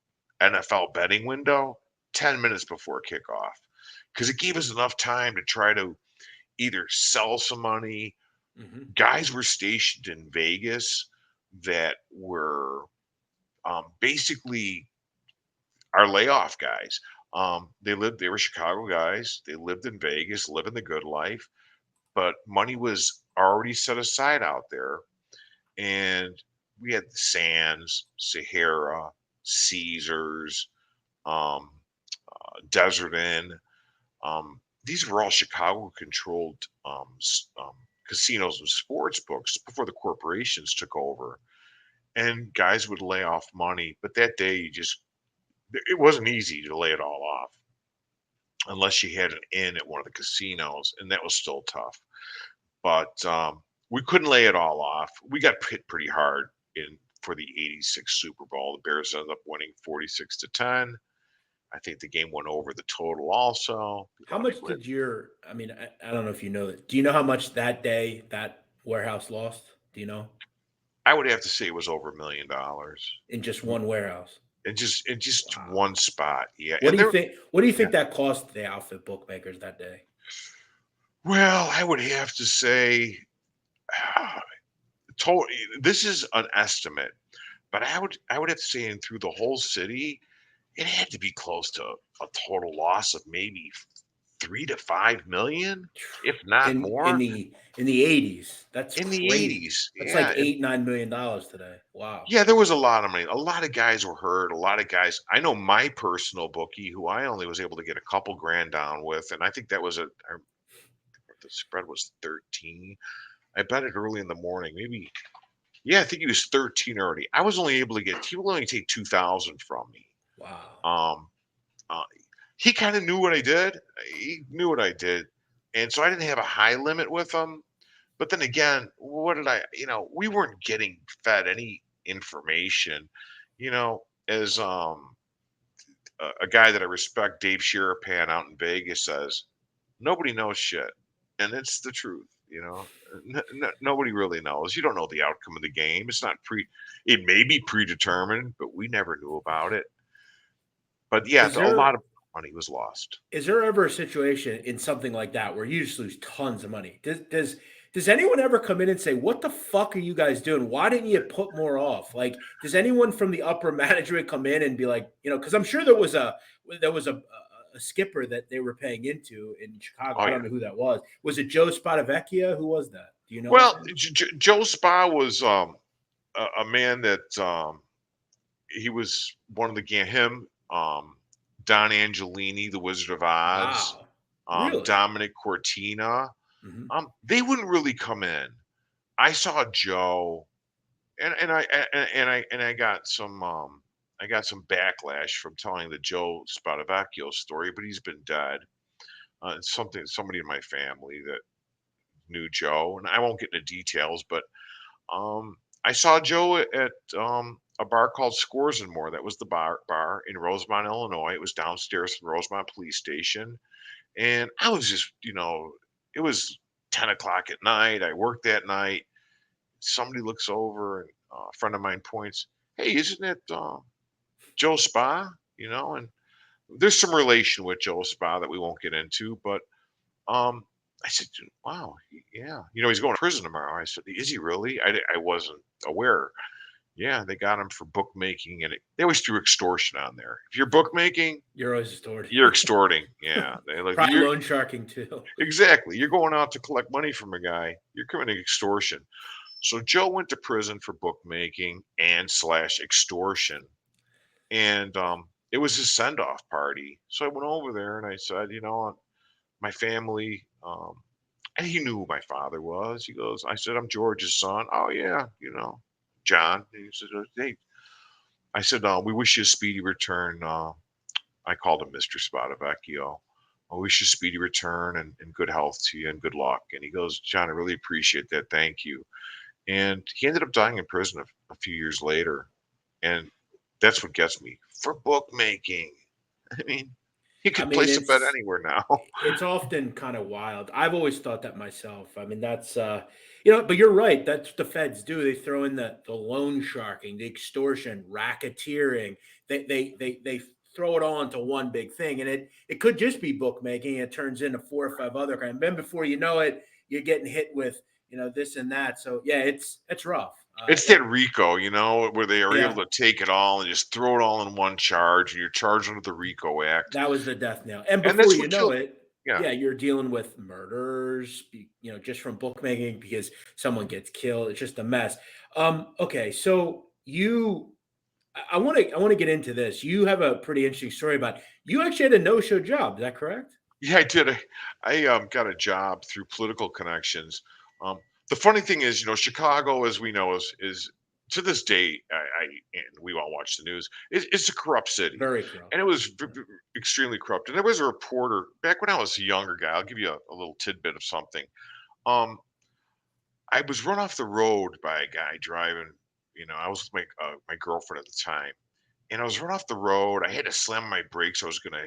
NFL betting window 10 minutes before kickoff because it gave us enough time to try to either sell some money. Mhm. Guys were stationed in Vegas that were basically our layoff guys. They were Chicago guys. They lived in Vegas, living the good life, but money was already set aside out there. And we had the Sands, Sahara, Caesars, um, Desert Inn. These were all Chicago-controlled casinos and sports books before the corporations took over. And guys would lay off money, but that day it wasn't easy to lay it all off unless you had an in at one of the casinos, and that was still tough. But we couldn't lay it all off. We got hit pretty hard in for the '86 Super Bowl. The Bears ended up winning 46-10. I think the game went over the total also. How much did I mean, I don't know if you know that. Do you know how much that day that warehouse lost? Do you know? I would have to say it was over $1 million In just one warehouse. in just Wow. one spot. Yeah, What and do you there. think? What do you Yeah. think that cost the outfit bookmakers that day? Well, I would have to say, total. This is an estimate, but I would have to say, in through the whole city, it had to be close to a total loss of maybe 3 to 5 million, if not In in more, the in the 80s. That's in the crazy. 80s. That's Yeah, like and $8-9 million today. Wow. yeah, there was a lot of money. A lot of guys were hurt. A lot of guys. I know my personal bookie, who I only was able to get a couple grand down with, and I think that was the spread was 13. I bet it early in the morning, maybe. Yeah, I think he was 13 already. I was only able to get. He would only take 2,000 from me. Wow. Um, uh, he kind of knew what I did. He knew what I did, and so I didn't have a high limit with him. But then again, what did I? We weren't getting fed any information. As a guy that I respect, Dave Sherapan out in Vegas says, nobody knows shit, and it's the truth. Nobody really knows. You don't know the outcome of the game. It's not pre. It may be predetermined, but we never knew about it. But yeah, Is a there lot of money was lost. is there ever a situation in something like that where you just lose tons of money? Does anyone ever come in and say, "What the fuck are you guys doing? Why didn't you put more off?" Like, does anyone from the upper management come in and be like, because I'm sure there was a skipper that they were paying into in Chicago. Oh I yeah. don't know who that was. Was it Joe Spadavecchia? Who was that? Do you know Well, offhand? Joe Spa was a man that he was one of the him, Don Angelini, the Wizard of Oz, Wow. Really? Dominic Cortina. Mhm. They wouldn't really come in. I saw Joe, and I got some backlash from telling the Joe Spadavecchio story, but he's been dead. It's somebody in my family that knew Joe, and I won't get into details, but I saw Joe at a bar called Scores and More. That was the bar in Rosemont, Illinois. It was downstairs from Rosemont Police Station, and I was just, it was 10 o'clock at night. I worked that night. Somebody looks over, and a friend of mine points, "Hey, isn't it Joe Spa?" And there's some relation with Joe Spa that we won't get into, but um, I said, "Wow, yeah, he's going to prison tomorrow." I said, "Is he really?" I wasn't aware. Yeah, they got him for bookmaking, and they always threw extortion on there. If you're bookmaking, You're always stored. you're extorting. Yeah, they like Probably you're loan sharking too. exactly. You're going out to collect money from a guy. You're committing extortion. So Joe went to prison for bookmaking and slash extortion, and it was his send off party. So I went over there and I said, my family. And he knew who my father was. He goes, I said, I'm George's son. Oh, yeah, John. And he said, hey, I said, we wish you a speedy return. I called him Mr. Spadavecchio. I wish you a speedy return and good health to you and good luck. And he goes, John, I really appreciate that. Thank you. And he ended up dying in prison a few years later. And that's what gets me for bookmaking. I mean, he I could mean, place a bet it's anywhere now. it's often kind of wild. I've always thought that myself. I mean, that's but you're right. That's what the feds do. They throw in the loan sharking, the extortion, racketeering. They throw it all into one big thing, and it could just be bookmaking. It turns into 4 or 5 other kinds. And then before you know it, you're getting hit with this and that. So yeah, it's rough. It's that RICO, where they are able Yeah, to take it all and just throw it all in one charge, and you're charged under the RICO Act, that was the death nail. And and before that's you what know killed. it, Yeah, yeah, you're dealing with murders, just from bookmaking because someone gets killed. It's just a mess. Okay, so I want to get into this. You have a pretty interesting story about you actually had a no-show job. Is that correct? yeah, I did. I got a job through political connections. Um, the funny thing is, Chicago, as we know, is to this day, and we all watch the news. It's a corrupt city, Very corrupt. and it was extremely corrupt. And there was a reporter back when I was a younger guy. I'll give you a little tidbit of something. Um, I was run off the road by a guy driving. I was with my girlfriend at the time, and I was run off the road. I had to slam my brakes. I was gonna,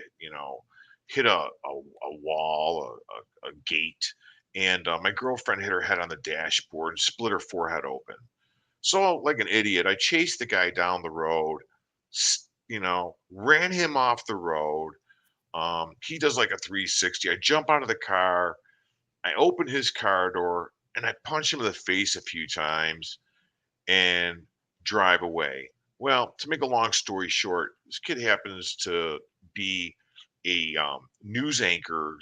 hit a wall, a gate, and my girlfriend hit her head on the dashboard and split her forehead open. So, like an idiot, I chased the guy down the road, ran him off the road. He does like a 360. I jump out of the car. I open his car door and I punch him in the face a few times and drive away. Well, to make a long story short, this kid happens to be a news anchor,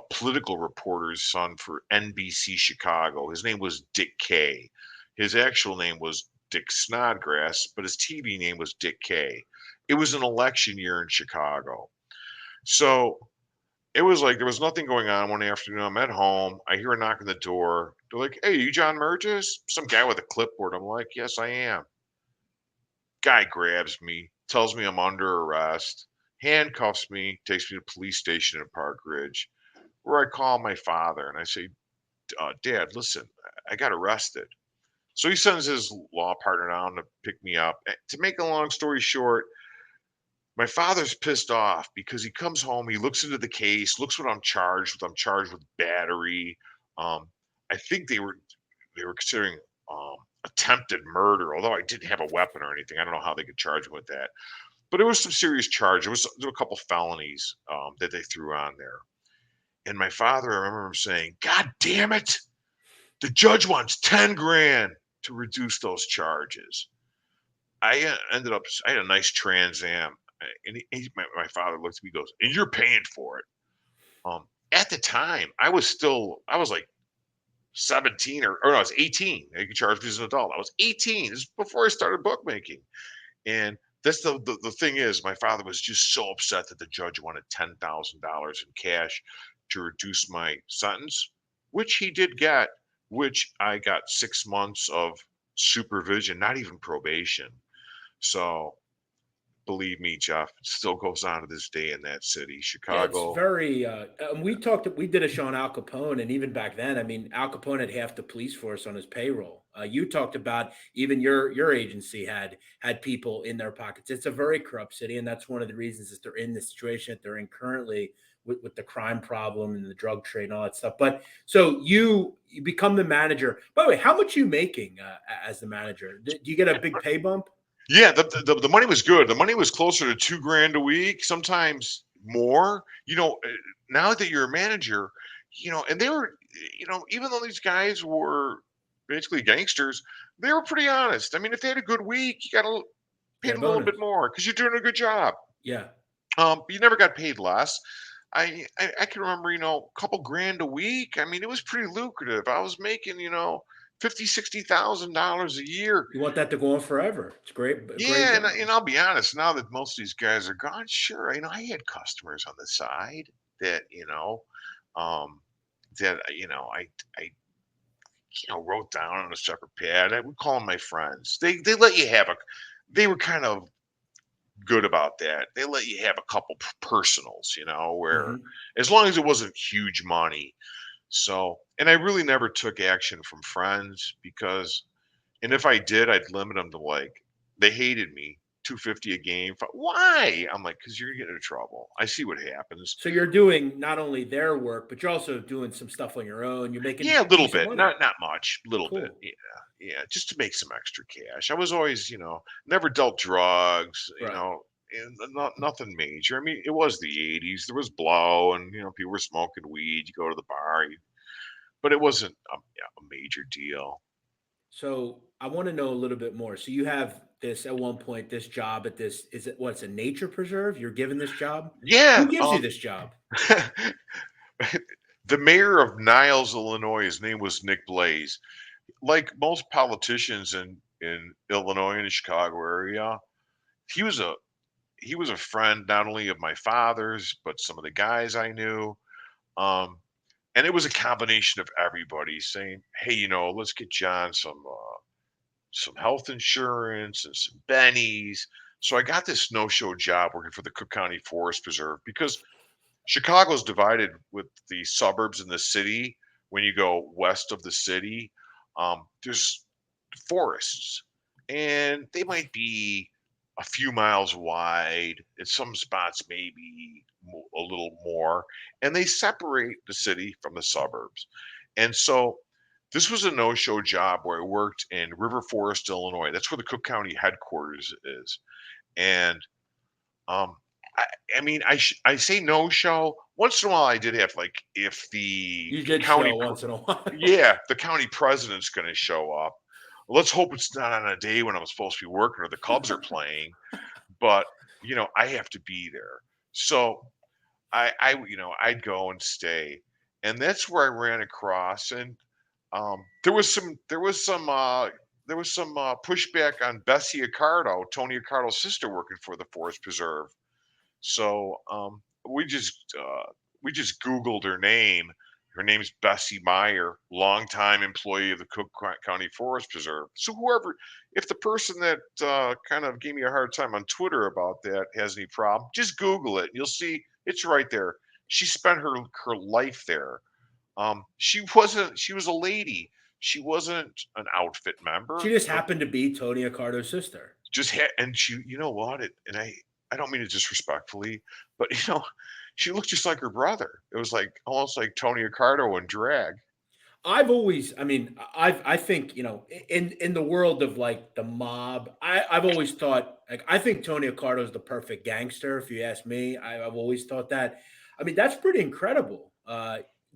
political reporter's son for NBC Chicago. His name was Dick Kay. His actual name was Dick Snodgrass, but his TV name was Dick Kay. It was an election year in Chicago. So it was like there was nothing going on one afternoon. I'm at home. I hear a knock on the door. They're like, "Hey, you John Murges?" Some guy with a clipboard. I'm like, "Yes, I am." Guy grabs me, tells me I'm under arrest, handcuffs me, takes me to the police station in Park Ridge, where I call my father and I say, "Dad, listen, I got arrested." So he sends his law partner down to pick me up. To make a long story short, my father's pissed off because he comes home, he looks into the case, looks what I'm charged with. I'm charged with battery. Um, I think they were considering attempted murder, although I didn't have a weapon or anything. I don't know how they could charge me with that. But it was some serious charge. There were a couple felonies that they threw on there. And my father, I remember him saying, "God damn it, the judge wants 10 grand to reduce those charges." I had a nice Trans Am, and my father looks at me, and goes, "And you're paying for it." At the time, I was like 17 or no, I was 18. They could charge me as an adult. I was 18. This is before I started bookmaking. And that's the thing is, my father was just so upset that the judge wanted $10,000 in cash to reduce my sentence, which he did get, which I got 6 months of supervision, not even probation. So believe me, Jeff, it still goes on to this day in that city, Yeah, it's Chicago. very. We did a show on Al Capone, and even back then, I mean, Al Capone had half the police force on his payroll. You talked about even your agency had people in their pockets. It's a very corrupt city, and that's one of the reasons that they're in the situation that they're in currently with the crime problem and the drug trade and all that stuff. But so you become the manager. By the way, how much are you making as the manager? Do you get a big pay bump? Yeah, the money was good. The money was closer to 2 grand a week, sometimes more. Now that you're a manager, and they were, even though these guys were basically gangsters, they were pretty honest. I mean, if they had a good week, you got to Get paid a a little bit bonus? more because you're doing a good job. Yeah. You never got paid less. I can remember, a couple grand a week. I mean, it was pretty lucrative. I was making, 50, $60,000 a year. You want that to go on forever. It's great, a great Yeah, and, job. and I'll be honest, now that most of these guys are gone, sure, I had customers on the side that, um, I wrote down on a separate pad. I would call them my friends. They let you have they were kind of good about that. They let you have a couple personals, where Mhm. as long as it wasn't huge money. So, and I really never took action from friends because and if I did, I'd limit them to like they hated me, 250 a game. Why? I'm like, because you're getting into trouble. I see what happens. So you're doing not only their work, but you're also doing some stuff on your own. You're making Yeah, a little decent bit, money. not much, little bit. Cool. Yeah, yeah, just to make some extra cash. I was always, never dealt drugs, Right. and not nothing major. I mean, it was the '80s. There was blow, and people were smoking weed. You go to the bar, but it wasn't a major deal. So I want to know a little bit more. So you have this at one point, this job at this, is it what's a nature preserve? You're given this job? Yeah. Who gives you this job? The mayor of Niles, Illinois, his name was Nick Blaze. Like most politicians in Illinois and the Chicago area, he was a he was a friend not only of my father's, but some of the guys I knew. Um, and it was a combination of everybody saying, "Hey, let's get John some health insurance and some bennies." So I got this no-show job working for the Cook County Forest Preserve because Chicago's divided with the suburbs and the city. When you go west of the city, there's forests, and they might be a few miles wide. In some spots, maybe a little more, and they separate the city from the suburbs. And so, this was a no-show job where I worked in River Forest, Illinois. That's where the Cook County headquarters is, and um, I, I mean, I say no show. Once in a while, I did have like if the You did county, show once in a while. yeah, the county president's going to show up. Let's hope it's not on a day when I'm supposed to be working or the Cubs are playing. But I have to be there. So I'd go and stay, and that's where I ran across, and there was some pushback on Bessie Accardo, Tony Accardo's sister, working for the Forest Preserve. So we just Googled her name. Her name's Bessie Meyer, longtime employee of the County Forest Preserve. So whoever, if the person that kind of gave me a hard time on Twitter about that has any problem, just Google it. You'll see it's right there. She spent her life there. She was a lady. She wasn't an outfit She member, just but happened to be Tony Accardo's sister. just had, and she, you know what? And I don't mean it disrespectfully, but she looked just like her brother. It was like almost like Tony Accardo in drag. I've always, I mean, I think, in the world of like the mob, I've always thought, like, I think Tony Accardo is the perfect gangster. If you ask me, I've always thought that. I mean, that's pretty incredible.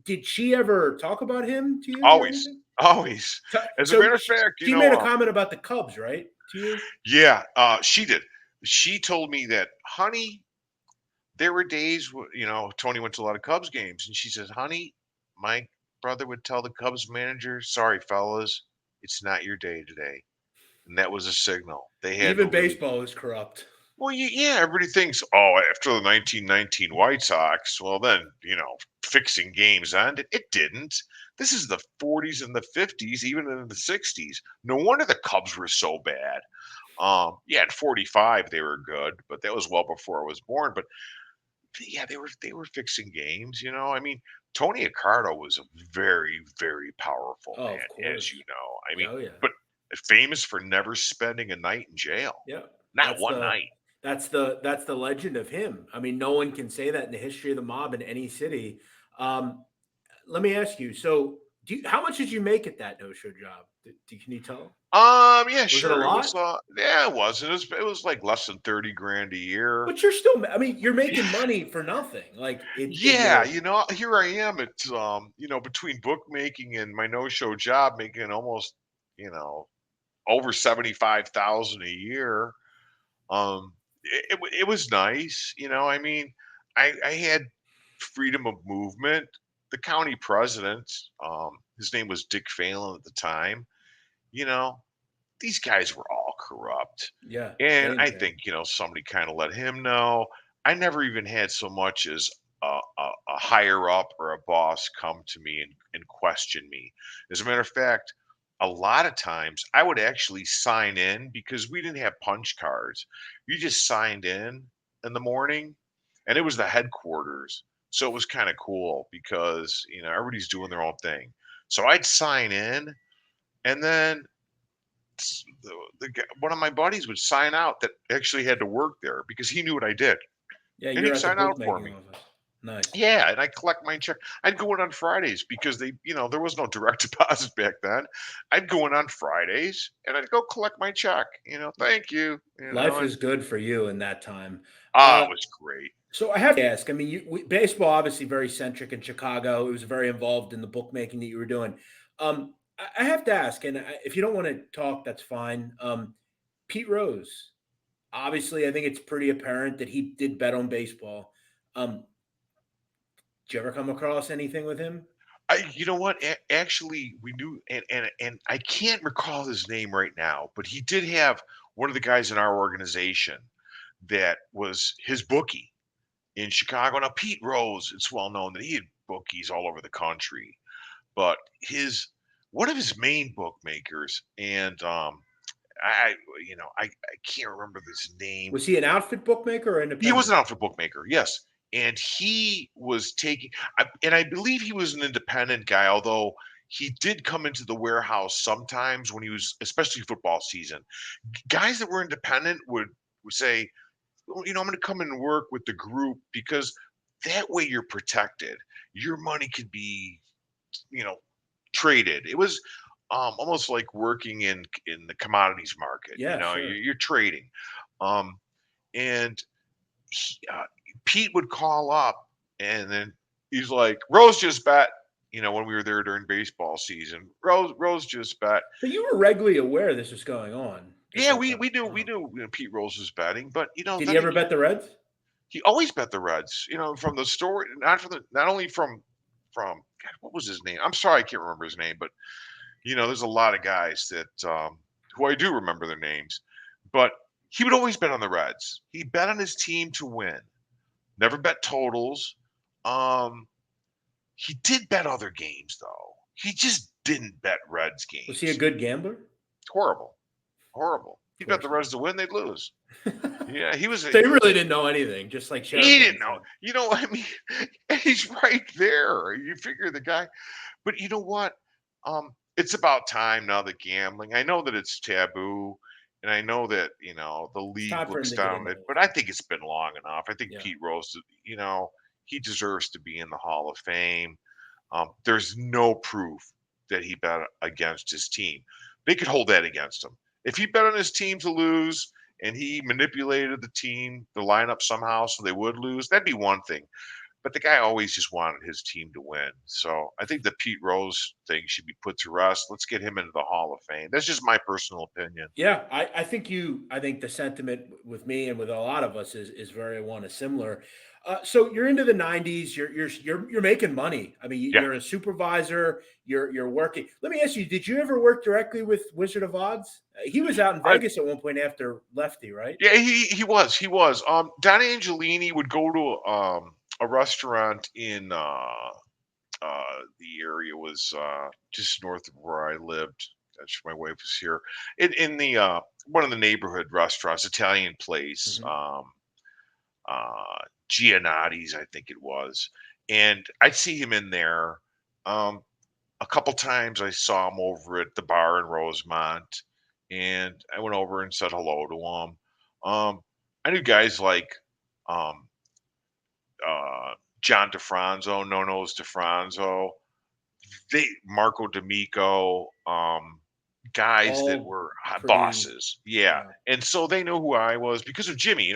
Did she ever talk about him to you or Always, anything? always. So, As a so matter of fact, she made a comment about the Cubs, right? To you? yeah, she did. She told me that, honey, there were days, Tony went to a lot of Cubs games, and she says, honey, my brother would tell the Cubs manager, sorry, fellas, it's not your day today. And that was a signal. They had to Even leave. baseball is corrupt. Well, yeah, everybody thinks, oh, after the 1919 White Sox, well, then, fixing games ended. It didn't. This is the 40s and the 50s, even in the 60s. No wonder the Cubs were so bad. Yeah, at 45 they were good, but that was well before I was born. But yeah, they were fixing games. I mean, Tony Accardo was a very, very powerful Oh, of man, as course. you know. I mean, Oh yeah. but famous for never spending a night in jail. Yeah. Not That's one the night. that's the legend of him. I mean, no one can say that in the history of the mob in any city. Um, Let me ask you. So, how much did you make at that no-show job? Can you tell? Yeah, Was it a sure. It was lot? yeah, it was. It was like less than 30 grand a year. But you're still. I mean, you're Yeah. making money for nothing. Like in Yeah, your. here I am at between bookmaking and my no-show job making almost, you know, over 75,000 a year. It was nice, I mean, I had freedom of movement. The county president, his name was Dick Phelan at the time, you know, these guys were all corrupt. Yeah, And same I thing. think, somebody kind of let him know. I never even had so much as a higher up or a boss come to me and question me. As a matter of fact, a lot of times I would actually sign in because we didn't have punch cards. You just signed in the morning, and it was the headquarters. So it was kind of cool because, everybody's doing their own thing. So I'd sign in, and then one of my buddies would sign out that actually had to work there because he knew what I did, Yeah, and you're he'd at the sign out for bookmaking me. office. Nice. Yeah, and I collect my check. I'd go in on Fridays because there was no direct deposit back then. I'd go in on Fridays and I'd go collect my check. Thank you. Life And was good for you in that time. it was great. So I have to ask. I mean, baseball obviously very centric in Chicago. It was very involved in the bookmaking that you were doing. I have to ask, and if you don't want to talk, that's fine. Pete Rose, obviously, I think it's pretty apparent that he did bet on baseball. Did you ever come across anything with him? You know what? Actually, we knew, and I can't recall his name right now, but he did have one of the guys in our organization that was his bookie in Chicago. Now, Pete Rose, it's well known that he had bookies all over the country, but his one of his main bookmakers, and I, I can't remember his name. Was he an outfit bookmaker or He was independent? an outfit bookmaker, yes, and he was taking, and I believe he was an independent guy, although he did come into the warehouse sometimes when he was, especially football season. Guys that were independent would say, well, I'm going to come and work with the group because that way you're protected. Your money could be, you know, traded. It was almost like working in the commodities market. Yeah, You're, sure. you're trading, um, and he, Pete would call up, and then he's like, "Rose just bet." When we were there during baseball season, Rose just bet. So you were regularly aware this was going on at Yeah, that we time. we knew we Wow. knew, Pete Rose was betting, but Did he then ever bet the Reds? he always bet the Reds. From the story, not only from God, what was his name? I'm sorry, I can't remember his name, but there's a lot of guys that who I do remember their names, but he would always bet on the Reds. He bet on his team to win. Never bet totals. Um, he did bet other games though. He just didn't bet Reds Was he a games. good gambler? Horrible, horrible. He Of bet the course not. Reds to win, they'd lose. Yeah, he was So a he really didn't know anything, just like he Sheraton didn't know. said. I mean, he's right there. You figure the guy, but you know what? It's about time now that gambling. I know that it's taboo, and I know that the It's league time for him looks to get down on into it, this. but I think it's been long enough. I think Yeah. Pete Rose, he deserves to be in the Hall of Fame. There's no proof that he bet against his team. They could hold that against him. If he bet on his team to lose and he manipulated the lineup somehow so they would lose, that'd be one thing. But the guy always just wanted his team to win. So I think the Pete Rose thing should be put to rest. Let's get him into the Hall of Fame. That's just my personal opinion. Yeah, I think the sentiment with me and with a lot of us is very one is similar. So you're into the '90s. You're making money. I mean, Yeah. you're a supervisor. You're working. Let me ask you: did you ever work directly with Wizard of Odds? He was out in I, Vegas at one point after Lefty, right? yeah, he was. Don Angelini would go to a restaurant in the area was just north of where I lived. That's my wife was here in the one of the neighborhood restaurants, Italian place, Hmm. Gianotti's, I think it was, and I'd see him in there. Um, a couple times I saw him over at the bar in Rosemont, and I went over and said hello to him. I knew guys like um, John DeFranzo, No Nos DeFranzo, they Marco D'Amico, guys that All were pretty. bosses, yeah, Yeah. and so they know who I was because of Jimmy.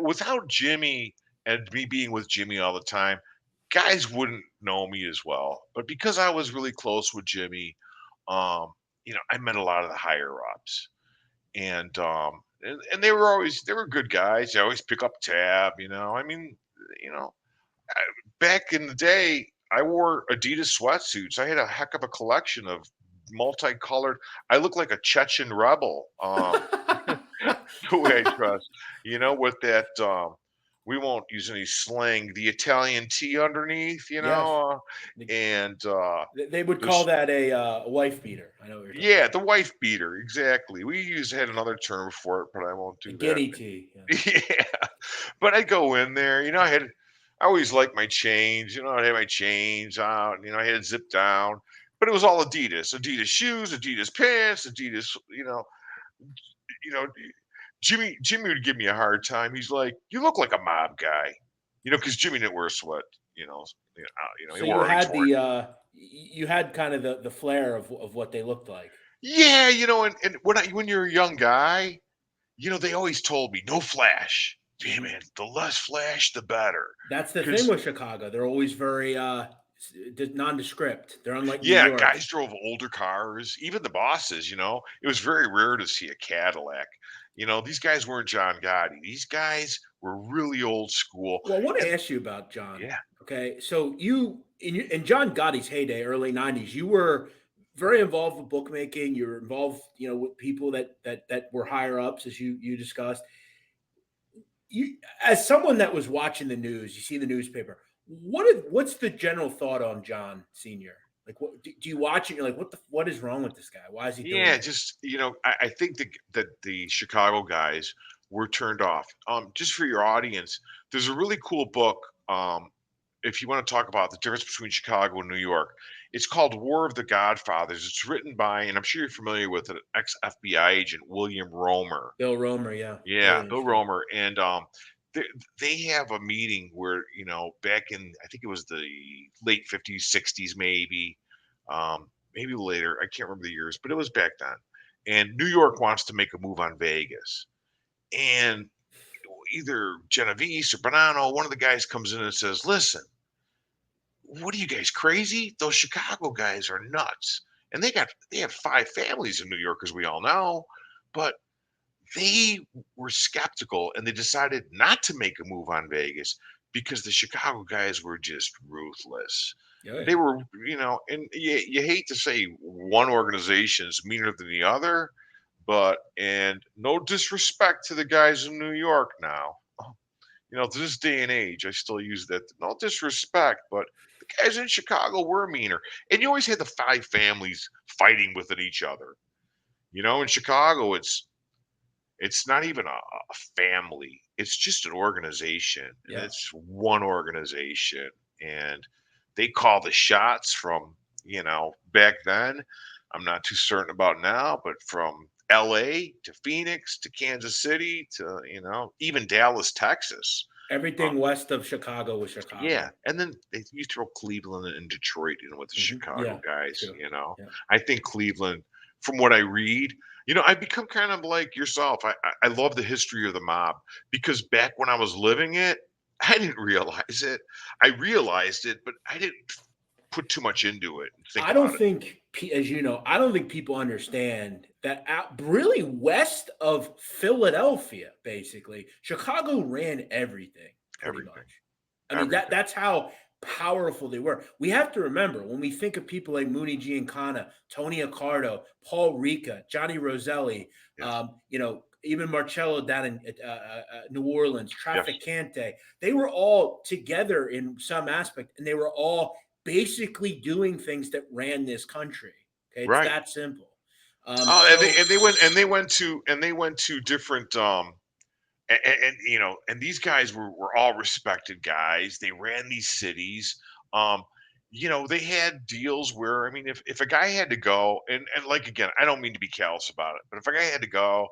Without Jimmy and me being with Jimmy all the time, guys wouldn't know me as well. But because I was really close with Jimmy, I met a lot of the higher ups, and they were good guys. They always pick up tab. I mean, you know, back in the day, I wore Adidas sweatsuits. I had a heck of a collection of multicolored. I look like a Chechen rebel. The way I dress, with that. We won't use any slang. The Italian T underneath, Yes. and They would call there's that a wife beater. I know what you're talking yeah, about. the wife beater, exactly. We had another term for it, but I won't A do that. guinea tea. Yeah. Yeah, but I go in there. I always like my chains. I had my chains out. I had it zipped down, but it was all Adidas. Adidas shoes, Adidas pants, Adidas. You know, Jimmy would give me a hard time. He's like, "You look like a mob guy." because Jimmy didn't wear a sweat. He So wore he wore you had kind of the flair of what they looked like. Yeah, and when you're a young guy, they always told me no flash. Yeah, Mhm. man, the less flash, the better. That's the thing Because with Chicago. They're always very nondescript. They're unlike New yeah, York. guys drove older cars, even the bosses. It was very rare to see a Cadillac. These guys weren't John Gotti. These guys were really old school. Well, I want to And ask you about John. yeah, Okay, so in John Gotti's heyday, early '90s, you were very involved with bookmaking. You were involved, with people that were higher ups, as you discussed. You, as someone that was watching the news, you see the newspaper. What's the general thought on John Senior? Like, do you watch it? You're like, what is wrong with this guy? Why is he doing yeah, this? just I think that the Chicago guys were turned off. Just for your audience, there's a really cool book. If you want to talk about the difference between Chicago and New York, it's called War of the Godfathers. It's written by, and I'm sure you're familiar with it, ex FBI agent William Romer. Bill Romer, yeah, Yeah, really Bill interesting. Romer, and they, they have a meeting where back in I think it was the late '50s, '60s, maybe later. I can't remember the years, but it was back then. And New York wants to make a move on Vegas, and either Genovese or Bonanno, one of the guys comes in and says, "Listen, what are you guys crazy? Those Chicago guys are nuts." And they have 5 families in New York, as we all know, but they were skeptical and they decided not to make a move on Vegas because the Chicago guys were just ruthless. Oh They yeah. were, and you hate to say one organization is meaner than the other, and no disrespect to the guys in New York now. To this day and age, I still use that. No disrespect, but the guys in Chicago were meaner. And you always had the 5 families fighting within each other. In Chicago, it's not even a family. It's just an organization, and Yeah. it's one organization, and they call the shots from, back then. I'm not too certain about now, but from LA to Phoenix to Kansas City to, even Dallas, Texas. Uh, Everything west of Chicago was yeah, Chicago. and then you throw Cleveland and Detroit in with the Chicago Yeah, guys, true. Yeah. I think Cleveland, from what I read, I become kind of like yourself. I love the history of the mob because back when I was living it, I didn't realize it. I realized it, but I didn't put too much into it and think I don't about it. think, as you know, I don't think people understand that really west of Philadelphia, basically, Chicago ran everything pretty Everything, much. I mean, everything. that's how powerful they were. We have to remember when we think of people like Mooney Giancana, Tony Accardo, Paul Rica, Johnny Roselli, Yes, even Marcello down in New Orleans, yes, Trafficante, they were all together in some aspect, and they were all basically doing things that ran this country. Okay, it's right. that simple. Oh, and they So and they went and they went to different and these guys were all respected guys. They ran these cities. Um, they had deals where, I mean, if a guy had to go, and like, again, I don't mean to be callous about it, but if a guy had to go,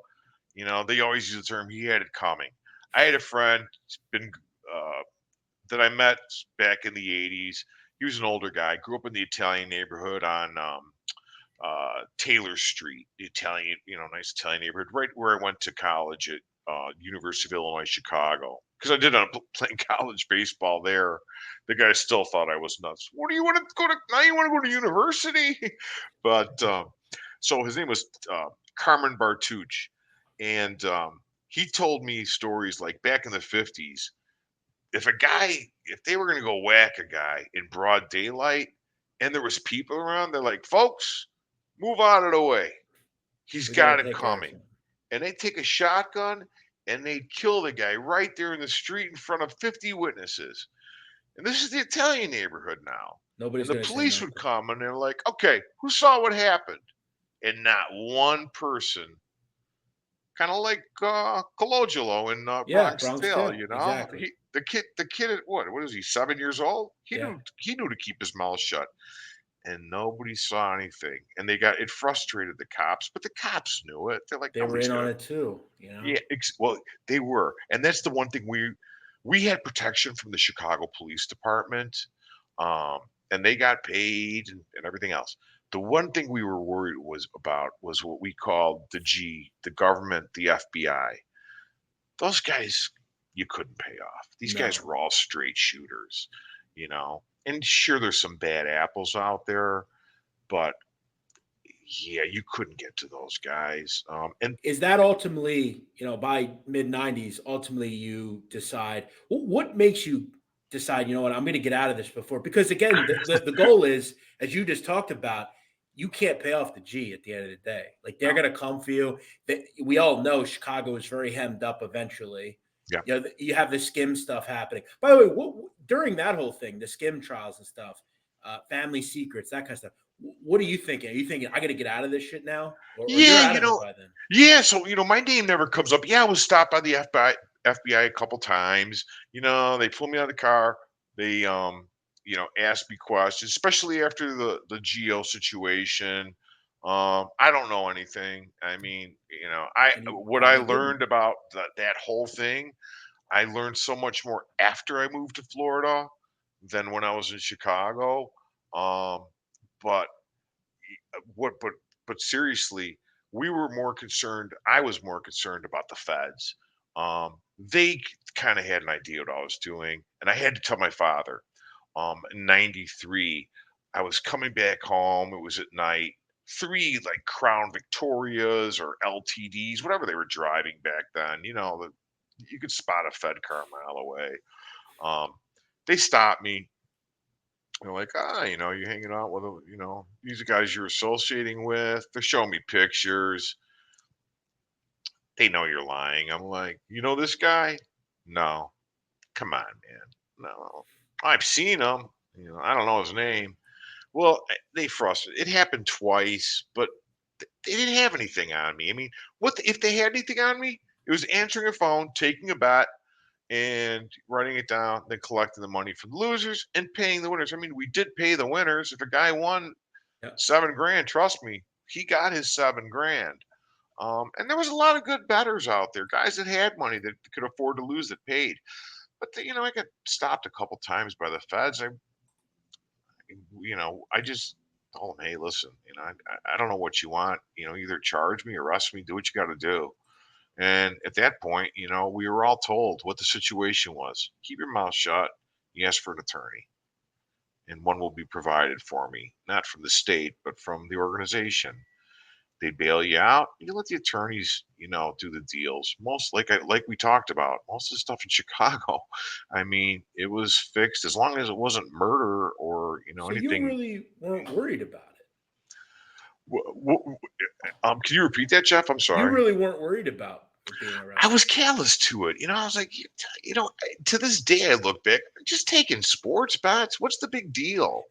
they always use the term he had it coming. I had a friend been uh, that I met back in the '80s. He was an older guy, grew up in the Italian neighborhood on Taylor Street, the Italian, nice Italian neighborhood, right where I went to college at University of Illinois Chicago. Because I did on playing college baseball there. The guy still thought I was nuts. What do you want to go to? Now you want to go to university? But so his name was Carmen Bartucci, and he told me stories like back in the '50s. If they were going to go whack a guy in broad daylight, and there was people around, they're like, folks, move out of the way. He's we got to got it take care of coming. him. And they take a shotgun and they kill the guy right there in the street in front of 50 witnesses. And this is the Italian neighborhood now. And Nobody's the going to say police would nothing. come and they're like, okay, who saw what happened? And not one person, kind of like Colangelo in Yeah, Bronx Bronx Tale, Tale, exactly. the kid at what is he, 7 years old? He Yeah, knew he knew to keep his mouth shut, and nobody saw anything. And it frustrated the cops, but the cops knew it. They're like, they were nobody's in on gonna. it too. Yeah, well, they were, and that's the one thing we had protection from the Chicago Police Department, um, and they got paid and everything else. The one thing we were worried was what we called the G, the government, the FBI. Those guys you couldn't pay off. These guys No. were all straight shooters, you know. And sure, there's some bad apples out there, but yeah, you couldn't get to those guys. And Is that ultimately, by mid 90s, ultimately you decide what makes you decide, what, I'm going to get out of this before? Because again, the goal is, as you just talked about, you can't pay off the G at the end of the day. Like they're no, going to come for you. We all know Chicago is very hemmed up eventually. yeah. You have the skim stuff happening. By the way, during that whole thing, the skim trials and stuff, family secrets, that kind of stuff. What are you thinking? Are you thinking I got to get out of this shit now, or you're Yeah, out of it by then? yeah, so, my name never comes up. Yeah, I was stopped by the FBI a couple times. They pulled me out of the car. They, asked me questions, especially after the Geo situation. I don't know anything. I mean, And you what I probably didn't. learned about that whole thing, I learned so much more after I moved to Florida than when I was in Chicago. Um, but what but seriously, we were more concerned I was more concerned about the feds. They kind of had an idea what I was doing, and I had to tell my father. In 93, I was coming back home. It was at night. Three like Crown Victorias or LTDs, whatever they were driving back then. You could spot a Fed car a mile away. Um, they stopped me. They're like, you're hanging out with, these are guys you're associating with. They're showing me pictures. They know you're lying. I'm like, you know this guy? No. Come on, man. No. I've seen him. I don't know his name. Well, they frustrated. It happened twice, but they didn't have anything on me. I mean, if they had anything on me? It was answering a phone, taking a bet, and writing it down, then collecting the money from the losers and paying the winners. I mean, we did pay the winners. If a guy won Yeah. 7 grand, trust me, he got his 7 grand. And there was a lot of good bettors out there, guys that had money that could afford to lose that paid. But I got stopped a couple times by the feds. I just told them, hey, listen, I don't know what you want. Either charge me, arrest me, do what you got to do. And at that point, we were all told what the situation was. Keep your mouth shut. You ask for an attorney, and one will be provided for me, not from the state, but from the organization. They bail you out. You let the attorneys, do the deals. Most like we talked about, most of the stuff in Chicago, I mean, it was fixed as long as it wasn't murder or So you anything. really weren't worried about it. Can you repeat that, Jeff? I'm You sorry. really weren't worried about it being I arrested. was callous to it. I was like, to this day, I look back, just taking sports bets. What's the big deal?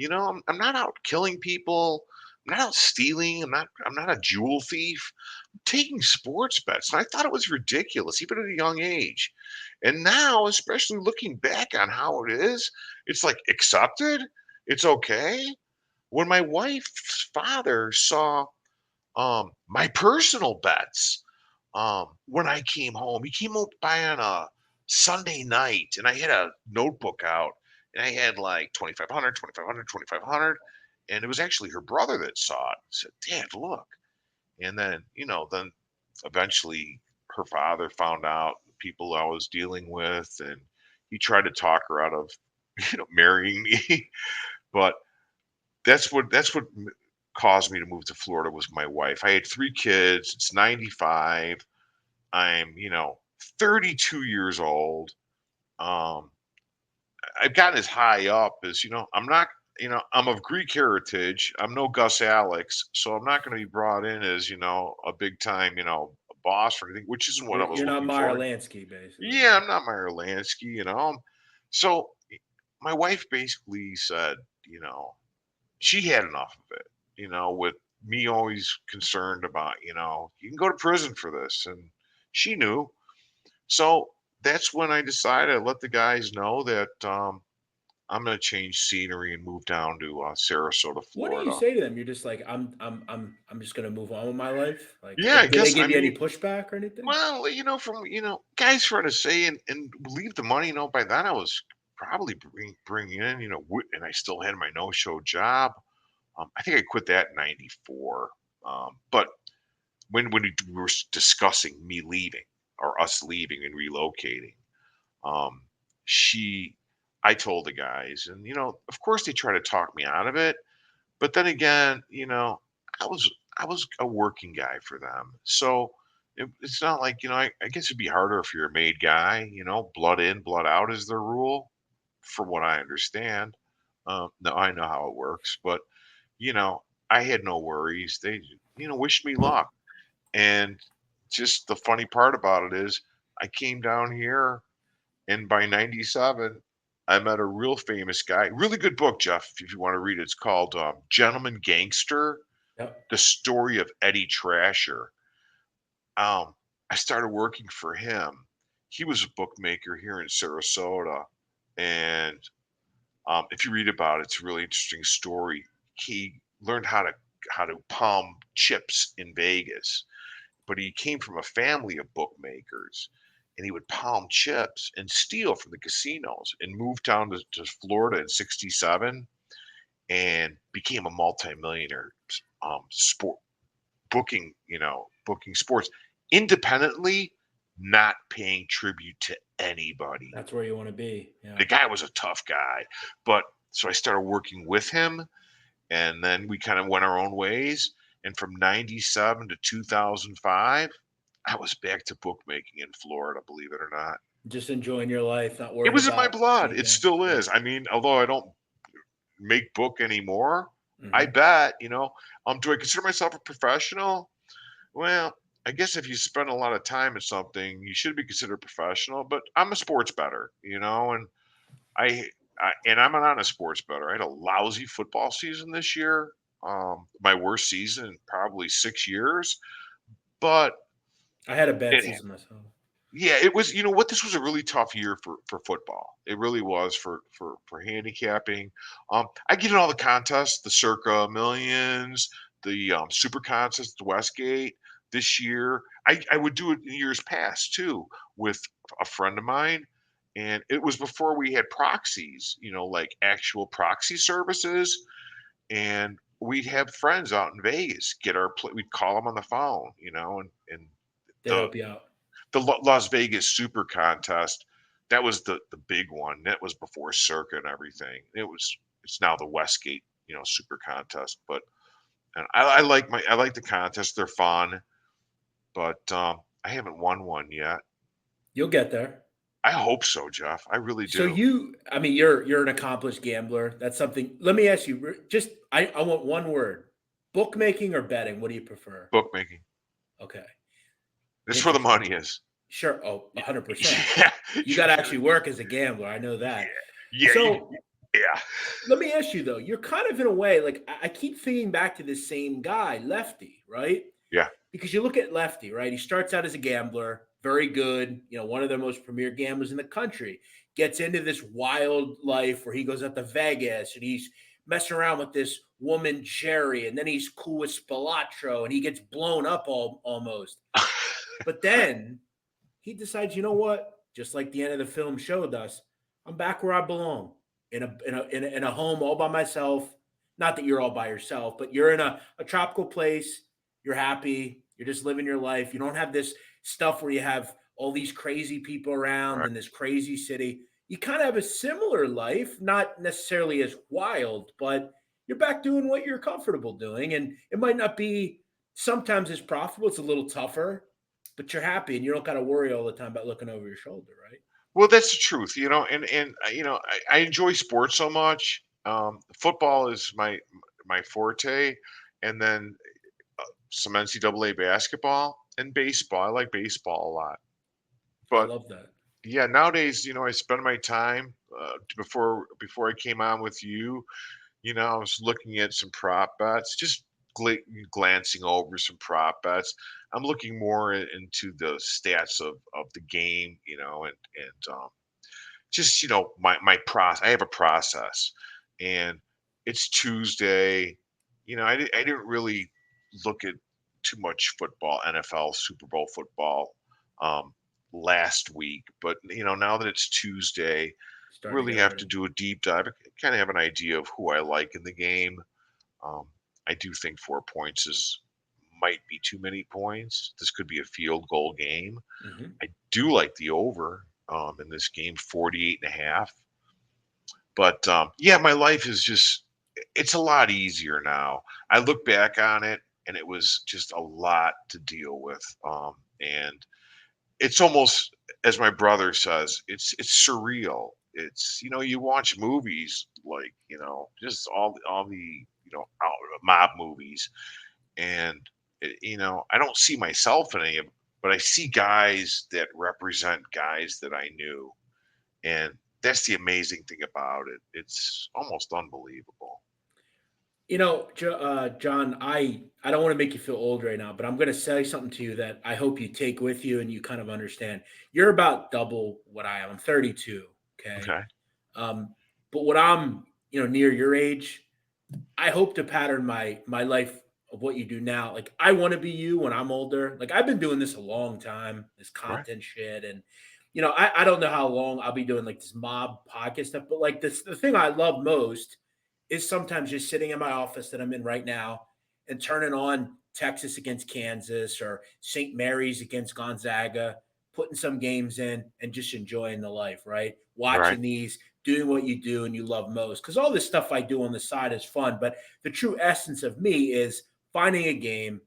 I'm not out killing people. I'm not out stealing. I'm not a jewel thief. I'm taking sports bets. And I thought it was ridiculous, even at a young age. And now, especially looking back on how it is, it's like accepted. It's okay. When my wife's father saw my personal bets. When I came home, he came up by on a Sunday night, and I had a notebook out, and I had like 2,500, 2,500, 2,500, and it was actually her brother that saw it. Said, "Dad, look." And then eventually her father found out the people I was dealing with, and he tried to talk her out of, marrying me. But that's what caused me to move to Florida was my wife. I had 3 kids. It's 95. I'm, 32 years old. Um, I've gotten as high up as, I'm not, I'm of Greek heritage. I'm no Gus Alex, so I'm not going to be brought in as, a big time, boss or anything, which isn't what I was You're not looking Meyer for. Lansky, basically. Yeah, I'm not Meyer Lansky, So my wife basically said, she had enough of it, with me always concerned about, you can go to prison for this. And she knew. So that's when I decided to let the guys know that I'm gonna change scenery and move down to Sarasota, What do you Florida. say to them? You're just like, I'm just gonna move on with my life. Like, Yeah, I did they guess. I give you any mean, pushback or anything? well, from guys trying to say and leave the money. By then I was probably bringing in, and I still had my no-show job. I think I quit that in '94. But when we were discussing me leaving or us leaving and relocating, um, she, I told the guys, and of course they try to talk me out of it. But then again, I was I was a working guy for them, so it's not like I guess it'd be harder if you're a made guy. Blood in, blood out is the rule, from what I understand. No, I know how it works, but you know, I had no worries. They wished me luck, and just the funny part about it is, I came down here and by '97, I met a real famous guy. Really good book, Jeff, if you want to read it. It's called Gentleman Gangster: Yep. The Story of Eddie Trasher. Um, I started working for him. He was a bookmaker here in Sarasota, and if you read about it, it's a really interesting story. He learned how to palm chips in Vegas, but he came from a family of bookmakers, and he would palm chips and steal from the casinos, and moved down to Florida in '67 and became a multimillionaire, sport booking sports independently, not paying tribute to anybody. That's where you want to be. The Yeah. guy was a tough guy, but so I started working with him, and then we kind of went our own ways. And from '97 to 2005, I was back to bookmaking in Florida, believe it or not. Just enjoying your life, not It worrying was in my about blood. It anything. still Yeah. is. I mean, although I don't make book anymore, I Hmm. bet, do I consider myself a professional? Well, I guess if you spend a lot of time at something, you should be considered professional, but I'm a sports bettor, and I, and I'm an honest sports bettor. I had a lousy football season this year, my worst season in probably 6 years, but I had a bad it season myself. yeah, it was. You know what? This was a really tough year for football. It really was for handicapping. I get in all the contests, the Circa Millions, the Super Contest, the Westgate. This year, I would do it in years past too with a friend of mine, and it was before we had proxies. Like actual proxy services, and we'd have friends out in Vegas get our. We'd call them on the phone, and They'd the help you out. Las Vegas Super Contest, that was the big one. That was before Circa and everything. It's now the Westgate, Super Contest. But and I like the contests. They're fun, but I haven't won one yet. You'll get there. I hope so, Jeff. I really So do. I mean, you're an accomplished gambler. That's something. Let me ask you. Just, I want one word: bookmaking or betting. What do you prefer? Bookmaking. Okay, That's where the interesting. money is. Sure. Oh, Y- 100%. Yeah. You got to actually work as a gambler. I know that. Yeah. So Yeah. let me ask you though. You're kind of in a way like I keep thinking back to this same guy, Lefty, right? Yeah. Because you look at Lefty, right? He starts out as a gambler, very good, one of the most premier gamblers in the country. Gets into this wild life where he goes out to Vegas and he's messing around with this woman Jerry, and then he's cool with Spilotro, and he gets blown up almost. But then he decides, you know what? Just like the end of the film showed us, I'm back where I belong in a home all by myself. Not that you're all by yourself, but you're in a tropical place. You're happy. You're just living your life. You don't have this stuff where you have all these crazy people around Right. in this crazy city. You kind of have a similar life, not necessarily as wild, but you're back doing what you're comfortable doing. And it might not be sometimes as profitable. It's a little tougher, but you're happy and you don't got to worry all the time about looking over your shoulder, right? Well, that's the truth, and I enjoy sports so much. Football is my forte, and then some NCAA basketball and baseball. I like baseball a lot, I but love that. yeah, nowadays, I spend my time before I came on with you. I was looking at some prop bets, just glancing over some prop bets. I'm looking more into the stats of the game, and just, my process. I have a process, and it's Tuesday. I didn't really look at too much football, NFL, Super Bowl football, um, last week, but now that it's Tuesday, Starting to really get have to ready. do a deep dive. I kind of have an idea of who I like in the game. Um, I do think 4 points is might be too many points. This could be a field goal game. Hmm. I do like the over in this game, 48 and a half. But yeah, my life is just, it's a lot easier now. I look back on it and it was just a lot to deal with. And it's almost, as my brother says, it's surreal. It's, you watch movies like, just all the, mob movies, and I don't see myself in any of it, but I see guys that represent guys that I knew, and that's the amazing thing about it. It's almost unbelievable. John, I don't want to make you feel old right now, but I'm going to say something to you that I hope you take with you and you kind of understand. You're about double what I am. I'm 32. Okay. Okay. Um, but when I'm, near your age, I hope to pattern my life of what you do now. Like I want to be you when I'm older. Like I've been doing this a long time, this Right. content shit, and I don't know how long I'll be doing like this mob podcast stuff, but like this the thing I love most is sometimes just sitting in my office that I'm in right now and turning on Texas against Kansas or St. Mary's against Gonzaga, putting some games in and just enjoying the life, right? Right. Watching these, doing what you do and you love most. Because all this stuff I do on the side is fun, but the true essence of me is finding a game,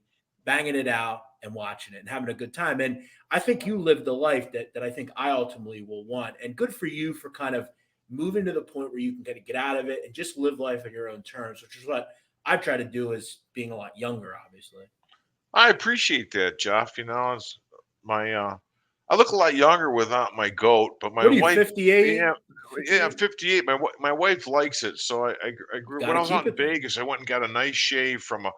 banging it out, and watching it and having a good time. And I think you live the life that I think I ultimately will want. And good for you for kind of moving to the point where you can kind of get out of it and just live life on your own terms, which is what I try to do as being a lot younger, obviously. I appreciate that, Jeff. It's my I look a lot younger without my goat, but my What are you, wife, yeah, 58? yeah, I'm 58? 58. My wife likes it, so I grew. Got When to I was keep out in it then. Vegas, I went and got a nice shave from a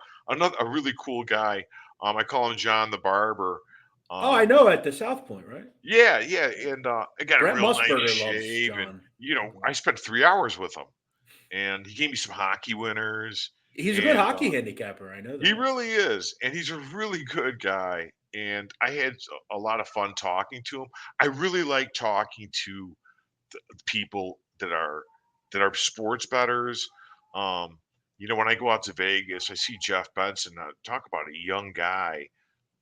really cool guy. I call him John the barber. Oh, I Um, know at the South Point, right? yeah, yeah, and I got a Brent real nice Musburger loves shave, and John. I spent 3 hours with him, and he gave me some hockey winners, He's a good and hockey handicapper. I know he that. really is, and he's a really good guy, and I had a lot of fun talking to him. I really like talking to people that are sports bettors. Um, when I go out to Vegas, I see Jeff Benson. Talk about a young guy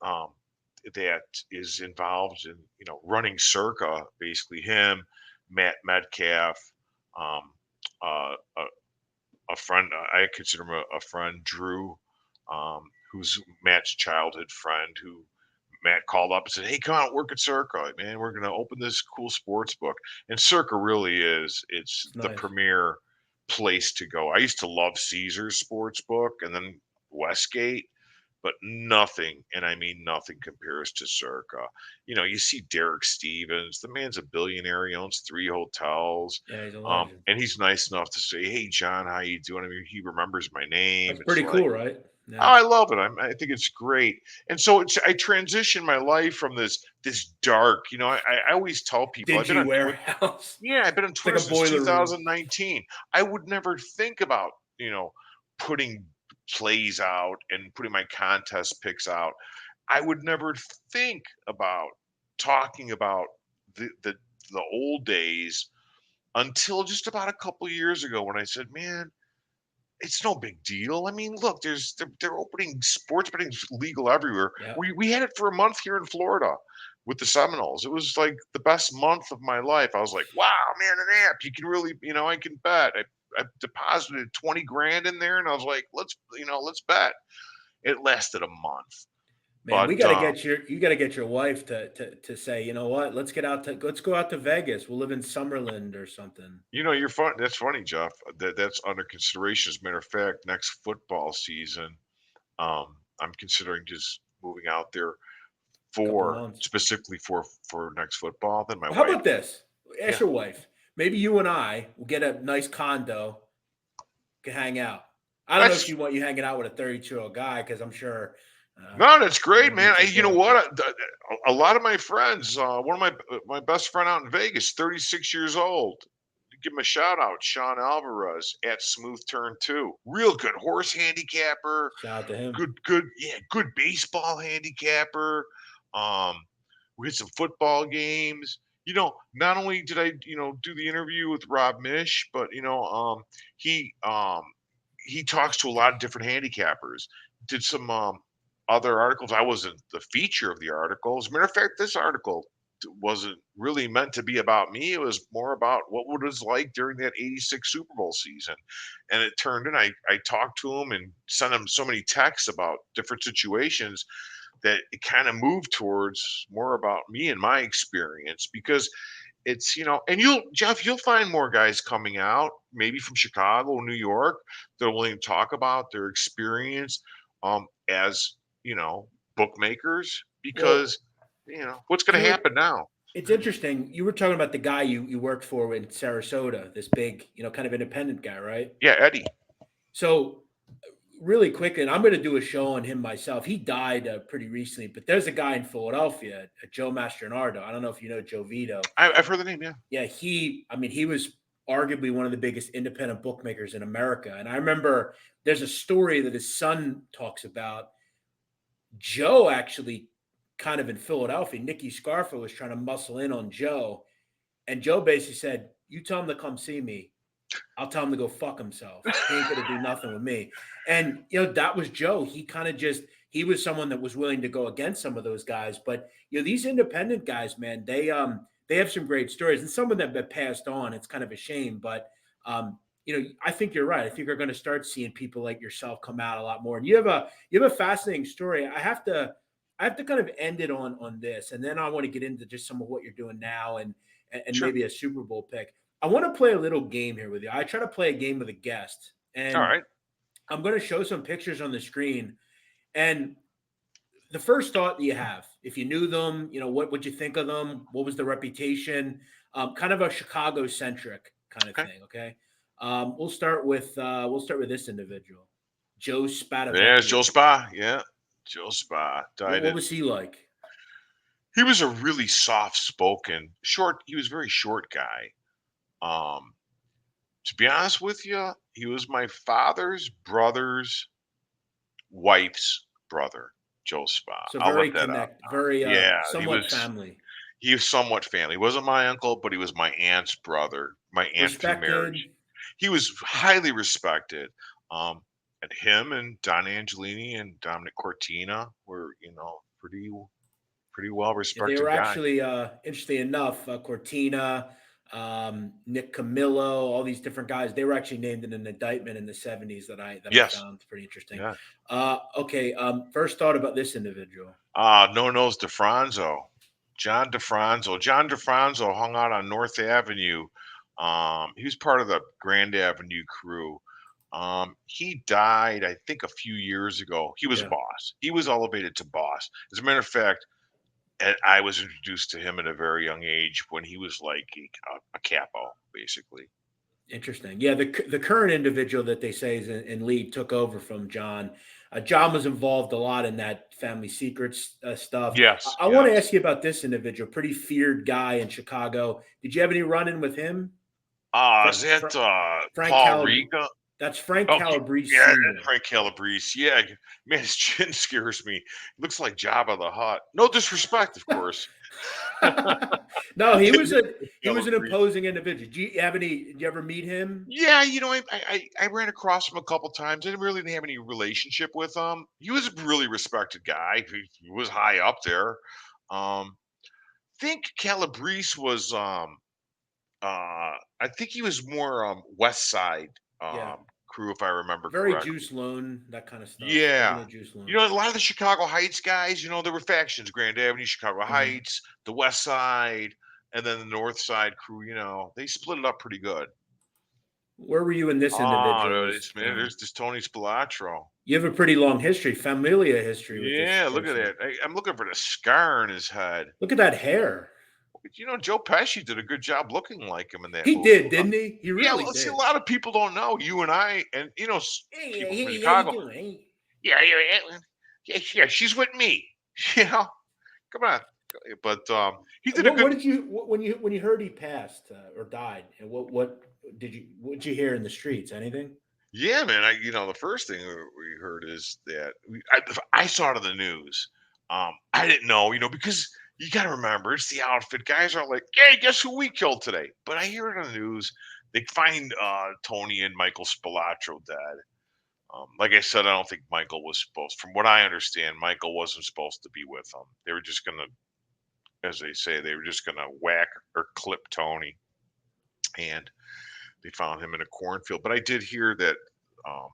um, that is involved in running Circa. Basically, him, Matt Metcalf, um, a friend. I consider him a friend, Drew, who's Matt's childhood friend. Who Matt called up and said, "Hey, come out, work at Circa, man. We're gonna open this cool sports book." And Circa really is. It's It's the nice. premier place to go. I used to love Caesar's sports book and then Westgate, but nothing, and I mean nothing, compares to Circa. You see Derek Stevens. The man's a billionaire. He owns 3 hotels. Yeah, he's a legend. And he's nice enough to say, "Hey, John, how you doing?" I mean, he remembers my name. That's It's pretty like, cool, right? oh, Yeah. I love it. I think it's great. And so I transitioned my life from this dark. I always tell people I've been Dingy on Twitter. warehouse. Yeah, I've been on It's like Twitter a since boiler room. 2019. I would never think about putting plays out and putting my contest picks out. I would never think about talking about the old days until just about a couple years ago when I said, "Man, it's no big deal. I mean, look, they're opening sports betting's legal everywhere. Yeah. We had it for a month here in Florida with the Seminoles. It was like the best month of my life. I was like, wow, man, an app. You can really, I can bet. I deposited 20 grand in there and I was like, let's bet. It lasted a month. Man, we But got to get you got to get your wife to say, you know what? Let's go out to Vegas. We'll live in Summerlin or something. you're fun. That's funny, Jeff. That's under consideration. As a matter of fact, next football season, I'm considering just moving out there Couple for months. specifically for next football. Then my Well, how wife, about this? Ask yeah, your wife. Maybe you and I will get a nice condo, can hang out. I don't know if that's she want you hanging out with a 32-year-old guy because I'm sure No, that's great, Whatever man. makes you You know feel happy. what? A lot of my friends, one of my best friend out in Vegas, 36 years old. Give him a shout out, Sean Alvarez at Smooth Turn 2. Real good horse handicapper, Shout out to him. good baseball handicapper. Um, we had some football games. Not only did I, do the interview with Rob Mish, but he he talks to a lot of different handicappers. Did some other articles. I wasn't the feature of the article. As a matter of fact, this article wasn't really meant to be about me. It was more about what it was like during that 86 Super Bowl season. And it turned in, I talked to him and sent him so many texts about different situations that it kind of moved towards more about me and my experience because it's, and you'll find more guys coming out, maybe from Chicago, New York, that are willing to talk about their experience as, bookmakers Well, because, what's going to happen now? it's interesting. You were talking about the guy you worked for in Sarasota, this big, kind of independent guy, right? Yeah, Eddie. So really quickly, and I'm going to do a show on him myself. He died pretty recently, but there's a guy in Philadelphia, Joe Mastronardo. I don't know if you know Joe Vito. I've heard the name, yeah. Yeah, he was arguably one of the biggest independent bookmakers in America. And I remember there's a story that his son talks about. Joe actually kind of in Philadelphia, Nicky Scarfa was trying to muscle in on Joe. And Joe basically said, "You tell him to come see me. I'll tell him to go fuck himself. He ain't gonna do nothing with me." And that was Joe. He was someone that was willing to go against some of those guys. But these independent guys, man, they have some great stories, and some of them have passed on. It's kind of a shame, but I think you're right. I think we're going to start seeing people like yourself come out a lot more. And you have a fascinating story. I have to kind of end it on this, and then I want to get into just some of what you're doing now and Sure. maybe a Super Bowl pick. I want to play a little game here with you. I try to play a game with a guest, All and right. I'm going to show some pictures on the screen. And the first thought that you have, if you knew them, what would you think of them? What was the reputation? Kind of a Chicago centric kind of Okay. thing. Okay. We'll start with this individual, Joe There's Joe Spadavecchio. Spa. Yeah. Joe Spa died What at was he like? he was a really soft spoken, he was a very short guy. Um, to be honest with you, he was my father's brother's wife's brother, Joe Spa. So I'll very look that up. connect, very Yeah, somewhat family, he was somewhat family. He wasn't my uncle, but he was my aunt's brother, my aunt through marriage. respected. He was highly respected. Um, and him and Don Angelini and Dominic Cortina were, pretty well Yeah, they were respected guys. actually, interestingly enough, Cortina, Nick Camillo, all these different guys. They were actually named in an indictment in the '70s that I Yes. found pretty interesting. Yeah. Okay. First thought about this individual. No Nose DeFranzo. John DeFranzo. John DeFranzo hung out on North Avenue. He was part of the Grand Avenue crew. He died, I think, a few years ago. He was Yeah. boss. He was elevated to boss. As a matter of fact, and I was introduced to him at a very young age when he was like a capo, basically. Interesting. Yeah, the current individual that they say is in lead took over from John. John was involved a lot in that family secrets stuff. Yes, I want to yes. ask you about this individual, pretty feared guy in Chicago. Did you have any run in with him? Is that Frank Paul Calab. Riga? That's Frank Oh, Calabrese yeah, Sr. that's Frank Calabrese. Yeah, man, his chin scares me. Looks like Jabba the Hutt. No disrespect, of course. No, he was an Calabrese. imposing individual. Did you ever meet him? Yeah, I ran across him a couple times. I didn't really have any relationship with him. He was a really respected guy. He was high up there. Think Calabrese was I think he was more West Side Yeah. crew, if I remember Very correctly. juice loan, that kind of stuff. Yeah. Regular juice loan. A lot of the Chicago Heights guys, there were factions, Grand Avenue, Chicago Heights, the West Side, and then the North Side crew, they split it up pretty good. Where were you in this Oh, no, individual's? there's this Tony Spilotro. You have a pretty long history, familia history with this Yeah, look at person. that. I'm looking for the scar in his head. Look at that hair. Joe Pesci did a good job looking like him in that He movie. did, didn't he? He Yeah, really see, a did. lot of people don't know. You and I, and Hey, people from how you Chicago. doing? Yeah, yeah. Yeah, she's with me. You know, come on. But he did a What good. did you when you heard he passed or died? And what did you hear in the streets? Anything? Yeah, man. The first thing we heard is that I saw it on the news. I didn't know, because you got to remember it's the outfit. Guys are like, "Hey, guess who we killed today?" But I hear it on the news. They find Tony and Michael Spilotro dead. Like I said, I don't think Michael was supposed. From what I understand, Michael wasn't supposed to be with them. They were just gonna, as they say, they were just gonna whack or clip Tony, and they found him in a cornfield. But I did hear that um,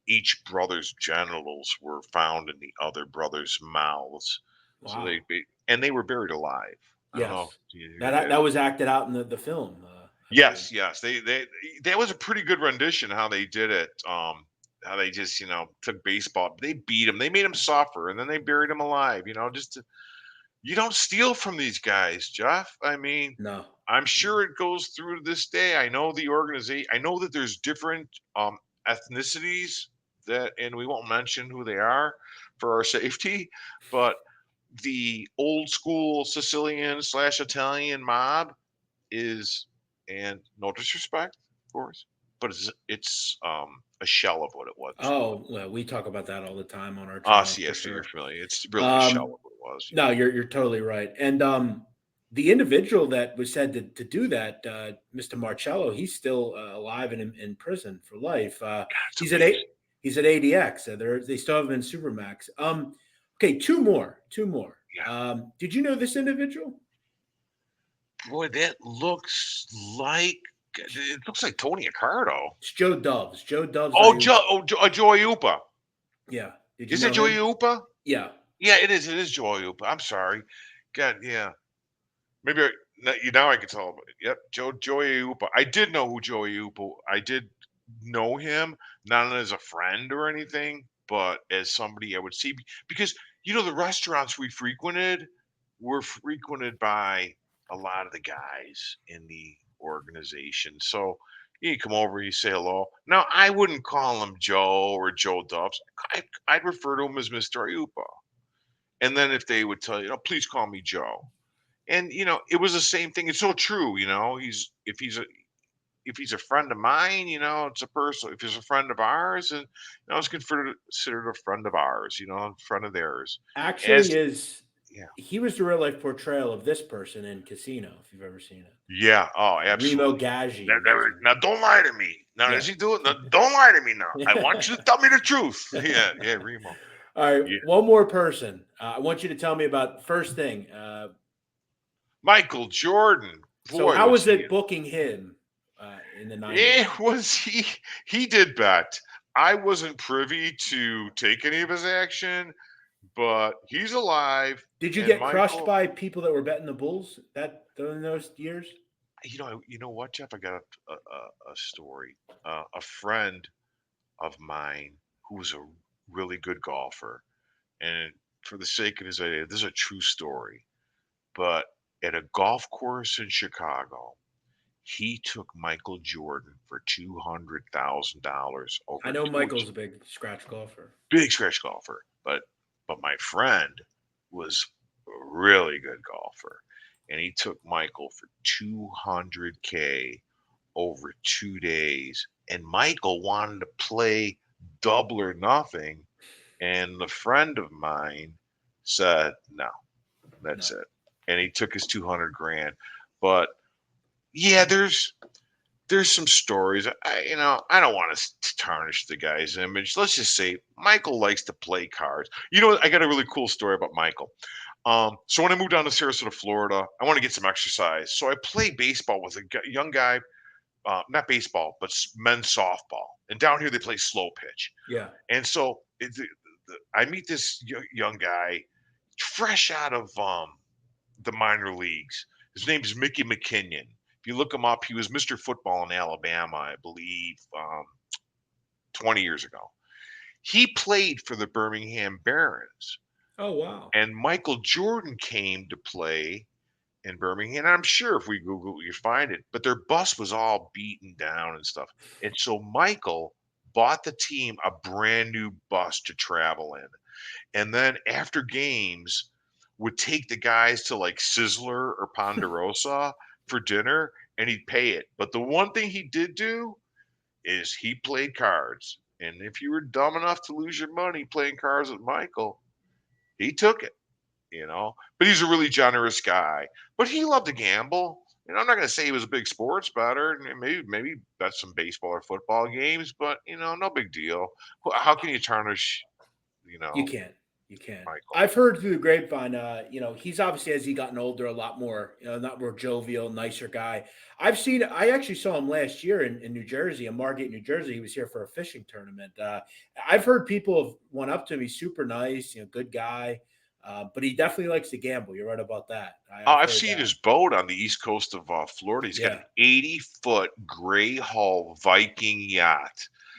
each brother's genitals were found in the other brother's mouths. So Wow. and they were buried alive. I don't know. Yes. Do you hear That that? was acted out in the film, I believe. Yes, yes. They that was a pretty good rendition how they did it. How they just took baseball. They beat him. They made him suffer, and then they buried him alive. You don't steal from these guys, Jeff. I mean, No. I'm sure it goes through to this day. I know the organization. I know that there's different ethnicities and we won't mention who they are for our safety, but the old school Sicilian / Italian mob is, and no disrespect, of course, but it's a shell of what it was once. Oh, well, we talk about that all the time on our Ah, channel see, for yes, so you're sure. familiar. It's really a shell Um, of what it was. no, you're totally right. And the individual that was said to do that, Mr. Marcello, he's still alive and in prison for life. It's He's at amazing. he's at ADX. They still have him in Supermax. Okay, two more. Yeah. Did you know this individual? Boy, that looks like Tony Accardo. It's Joe Doves. Joe Doves Oh, Ayuba. Joey Upa. Yeah. Did you Is it know Joey him? Upa? Yeah. Yeah, it is. It is Joey Upa. I'm sorry. God, yeah. Maybe now I can tell. Yep, Joey Upa. I did know who Joey Upa. I did know him, not as a friend or anything, but as somebody I would see because the restaurants we frequented were frequented by a lot of the guys in the organization. So you come over, you say hello. Now I wouldn't call him Joe or Joe Dubs. I'd refer to him as Mr. Upa. And then if they would tell you, please call me Joe. And it was the same thing. It's so true. If he's a friend of mine, it's a person. If he's a friend of ours, and it's considered a friend of ours, a friend of theirs. Actually, As is Yeah, he was the real life portrayal of this person in Casino, if you've ever seen it. yeah, oh, Remo absolutely. Gaggi Now, was his name. now don't lie to me. Now, Yeah. is he doing? Now, don't lie to me. Now, I want you to tell me the truth. Yeah, yeah, Remo. All right, Yeah, one more person. I want you to tell me about first thing. Michael Jordan. So, Boy, how was was he. it booking him in the '90s? It was he did bet. I wasn't privy to take any of his action, but he's alive. Did you And get crushed Michael, by people that were betting the Bulls in those years? you know what, Jeff? I got a story. A friend of mine who was a really good golfer, and for the sake of his idea, this is a true story. But at a golf course in Chicago, he took Michael Jordan for $200,000 I over, know which Michael's a big scratch golfer. big scratch golfer, but my friend was a really good golfer, and he took Michael for 200K over 2 days, and Michael wanted to play double or nothing, and the friend of mine said, "No, that's No. it," and he took his 200 grand. But yeah, there's some stories. I don't want to tarnish the guy's image. Let's just say Michael likes to play cards. I got a really cool story about Michael. So when I moved down to Sarasota, Florida, I want to get some exercise. So I played baseball with a young guy, not baseball, but men's softball. And down here they play slow pitch. Yeah. And so I meet this young guy, fresh out of the minor leagues. His name's Mickey McKinnon. If you look him up, he was Mr. Football in Alabama, I believe, 20 years ago. He played for the Birmingham Barons, Oh wow. and Michael Jordan came to play in Birmingham. And I'm sure if we Google it, you find it, but their bus was all beaten down and stuff. And so Michael bought the team a brand new bus to travel in. and then after games would take the guys to like Sizzler or Ponderosa for dinner, and he'd pay it. But the one thing he did do is he played cards. And if you were dumb enough to lose your money playing cards with Michael, he took it, you know. But he's a really generous guy. But he loved to gamble. And I'm not going to say he was a big sports bettor. And maybe bet some baseball or football games, but no big deal. How can you tarnish, you You know, can. You can. Michael? I've heard through the grapevine, he's obviously as he gotten older, a lot more, not more jovial, nicer guy. I actually saw him last year in New Jersey, in Margate, New Jersey. He was here for a fishing tournament. I've heard people have went up to him. He's super nice, good guy. But he definitely likes to gamble. You're right about that. I've I've heard seen that. his boat on the east coast of Florida. He's got an Yeah. 80-foot gray hull Viking yacht.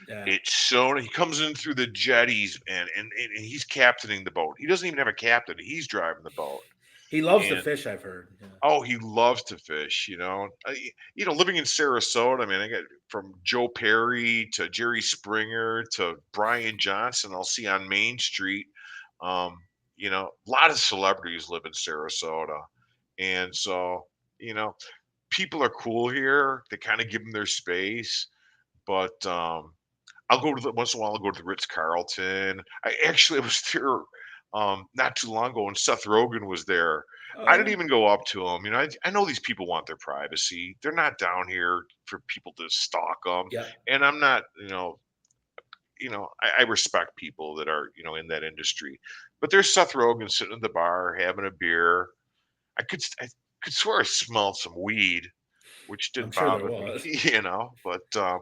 Yeah. It's so he comes in through the jetties and he's captaining the boat. He doesn't even have a captain. He's driving the boat. He loves to And fish, I've heard. Yeah. oh, he loves to fish, you know. Living in Sarasota, I mean, I got from Joe Perry to Jerry Springer to Brian Johnson, I'll see on Main Street. Um, a lot of celebrities live in Sarasota. And so, you know, people are cool here. They kind of give them their space. But I'll go to the once in a while. I'll go to the Ritz Carlton. I was there not too long ago, and Seth Rogen was there. Oh I didn't yeah. even go up to him. I know these people want their privacy. They're not down here for people to stalk them, Yeah. and I'm not. I respect people that are in that industry. But there's Seth Rogen sitting at the bar having a beer. I could swear I smelled some weed, which I'm didn't sure there bother me, was. But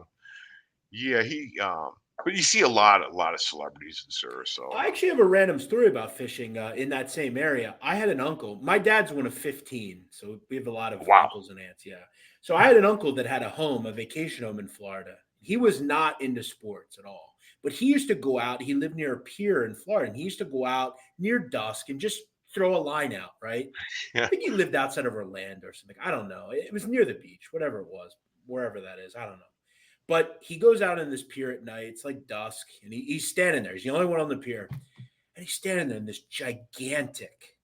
yeah, but you see a lot of celebrities in I Sarasota. actually have a random story about fishing in that same area. I had an uncle. My dad's one of 15, so we have a lot of Wow. uncles and aunts. Yeah. So I had an uncle that had a vacation home in Florida. He was not into sports at all, but he used to go out. He lived near a pier in Florida, and he used to go out near dusk and just throw a line out, right? I Yeah. think he lived outside of Orlando or something. I don't know. It was near the beach, whatever it was, wherever that is. I don't know. But he goes out in this pier at night. It's like dusk, and he's standing there. He's the only one on the pier, and he's standing there in this gigantic.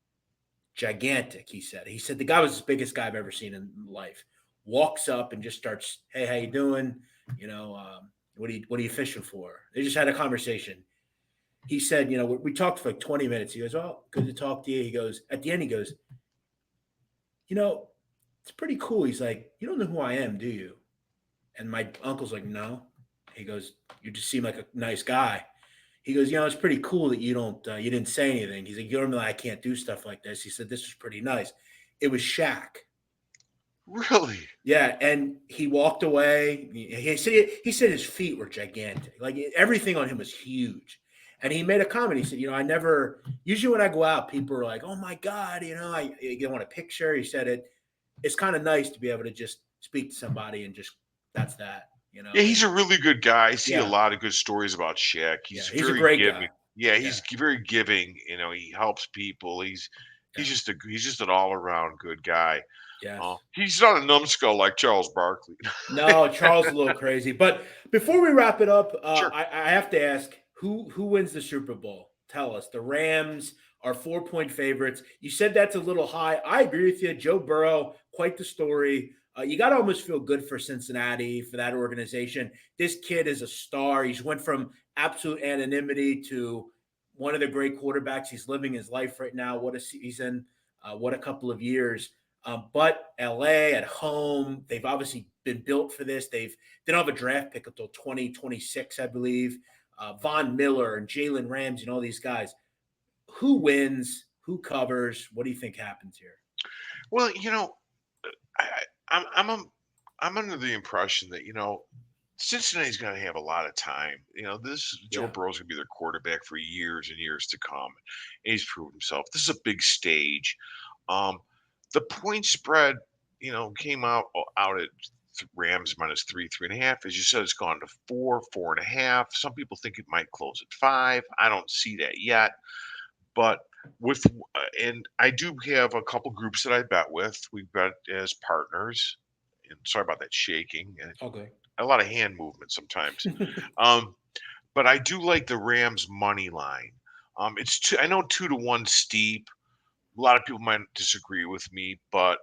He said the guy was the biggest guy I've ever seen in life. Walks up and just starts, "Hey, how you doing? What are you fishing for?" They just had a conversation. He said, we talked for like 20 minutes. He goes, "Well, good to talk to you." He goes, at the end, he goes, "You know, it's pretty cool." He's like, "You don't know who I am, do you?" And my uncle's like, "No." He goes, "You just seem like a nice guy." He goes, "It's pretty cool that you didn't say anything." He's like, "You don't know I can't do stuff like this." He said, "This was pretty nice." It was Shaq. Really? Yeah, and he walked away. He said his feet were gigantic. Like everything on him was huge. And he made a comment. He said, "I never. Usually when I go out, people are like, 'Oh my God,' I want a picture." He said it's kind of nice to be able to just speak to somebody and just that's that. Yeah, he's And a really good guy. I see a yeah, lot of good stories about Shaq. yeah, He's he's a very great giving. guy. Yeah, Yeah, very giving. He helps people. He's yeah, just an all around good guy. yes. He's not a numbskull like Charles Barkley. No, Charles is a little crazy. But before we wrap it up, Sure. I have to ask who wins the Super Bowl? Tell us. The Rams are 4-point favorites. You said that's a little high. I agree with you. Joe Burrow, quite the story. You got to almost feel good for Cincinnati, for that organization. This kid is a star. He's went from absolute anonymity to one of the great quarterbacks. He's living his life right now. What a season. What a couple of years. But LA at home, they've obviously been built for this. They don't have a draft pick until 2026, I believe. Von Miller and Jalen Ramsey and all these guys. Who wins? Who covers? What do you think happens here? Well, I, I- I'm I'm I'm under the impression that Cincinnati's going to have a lot of time. This Joe Yeah. Burrow's going to be their quarterback for years and years to come. And he's proved himself. This is a big stage. Um, the point spread, came out at Rams minus 3.5. As you said, it's gone to 4.5. Some people think it might close at 5. I don't see that yet. But and I do have a couple groups that I bet with. We bet as partners. And sorry about that shaking. And Okay. a lot of hand movement sometimes. Um, but I do like the Rams money line. I know 2-1 steep. A lot of people might disagree with me, but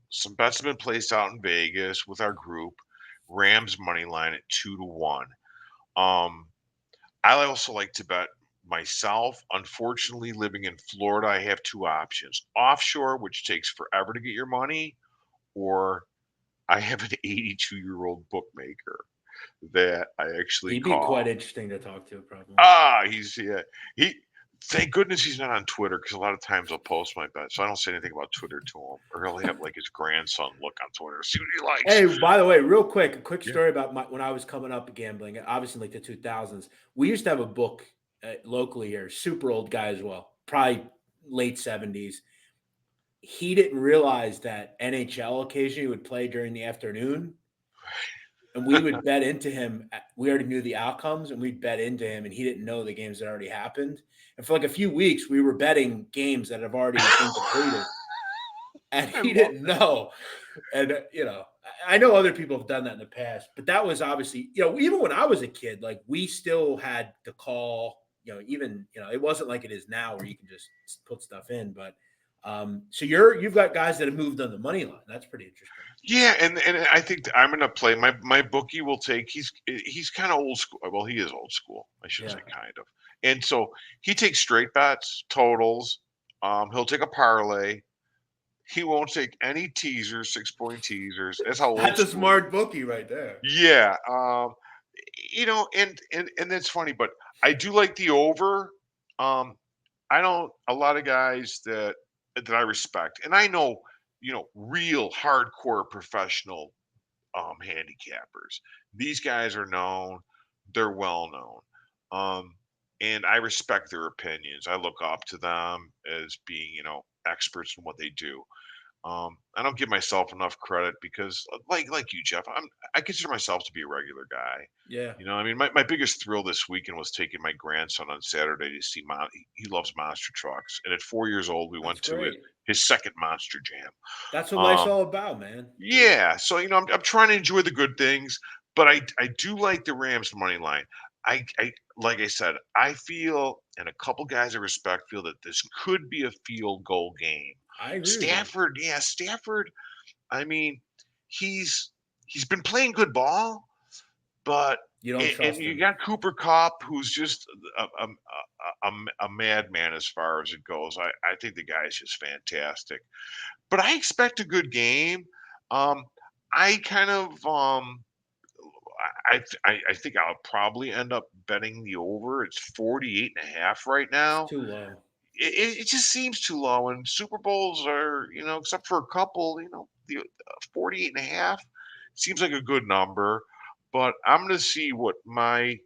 some bets have been placed out in Vegas with our group. Rams money line at 2-1. Um, I also like to bet myself. Unfortunately, living in Florida, I have two options: offshore, which takes forever to get your money, or I have an 82-year-old bookmaker that I actually He'd be quite call. interesting to talk to, probably. He. Thank goodness he's not on Twitter because a lot of times I'll post my bet, so I don't say anything about Twitter to him, or he'll have like his grandson look on Twitter, see what he likes. Hey, by the way, real quick, a quick Yeah. story about when I was coming up gambling, obviously like the 2000s. We used to have a book locally here, super old guy as well, probably late 70s. He didn't realize that NHL occasionally would play during the afternoon, and we would bet into him. We already knew the outcomes, and we'd bet into him, and he didn't know the games that already happened. And for like a few weeks, we were betting games that have already been completed, and I he love didn't that. know. And I know other people have done that in the past, but that was obviously, even when I was a kid, like we still had to call. Even it wasn't like it is now where you can just put stuff in. But so you've got guys that have moved on the money line. That's pretty interesting. Yeah, and I think that I'm gonna play my bookie will take. He's kind of old school. Well, he is old school. I shouldn't Yeah, say kind of. And so he takes straight bets, totals. He'll take a parlay. He won't take any teasers, 6 point teasers. That's how old that's a school he. smart bookie right there. Yeah. And that's funny, but I do like the over. Um, I don't a lot of guys that I respect, and I know, real hardcore professional handicappers. These guys are known, they're well known. Um, and I respect their opinions. I look up to them as being, experts in what they do. I don't give myself enough credit because, like you, Jeff, I consider myself to be a regular guy. Yeah, I mean, my biggest thrill this weekend was taking my grandson on Saturday to see he loves monster trucks, and at 4 years old, we that's went to his great. his second monster jam. That's what life's Um, all about, man. Really. yeah, so I'm trying to enjoy the good things, but I do like the Rams money line. I like I said, I feel, and a couple guys I respect feel that this could be a field goal game. I agree with you. Stafford, yeah, Stafford. I mean, he's he's been playing good ball, but You don't and trust you him. got Cooper Cup, who's just a madman as far as it goes. I think the guy is just fantastic, but I expect a good game. Um, I kind of I think I'll probably end up betting the over. It's 48.5 right It's now. too low. It just seems too low. And Super Bowls are, except for a couple, the 48.5 seems like a good number. But I'm going to see what my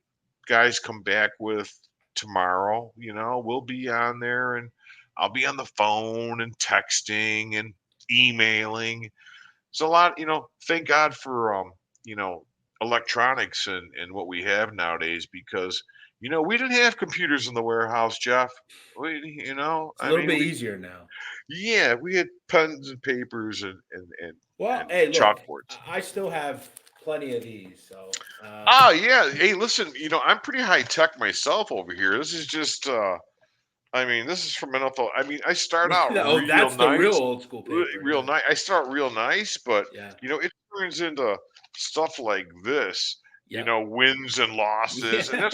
guys come back with tomorrow. We'll be on there, and I'll be on the phone and texting and emailing. It's a lot, thank God for, you know, electronics and what we have nowadays because, we didn't have computers in the warehouse, Jeff. It's a I little mean, bit easier now. yeah, we had pens and papers Well, and hey, look, chalkboards. I still have plenty of these, so Oh yeah. Hey, listen, I'm pretty high tech myself over here. This is just, I mean, this is from NFL. I mean, I start out oh, real that's the real nice, old school paper. real Yeah, nice. I start real nice, but yeah, it turns into stuff like this. yep, Wins and losses, and yeah,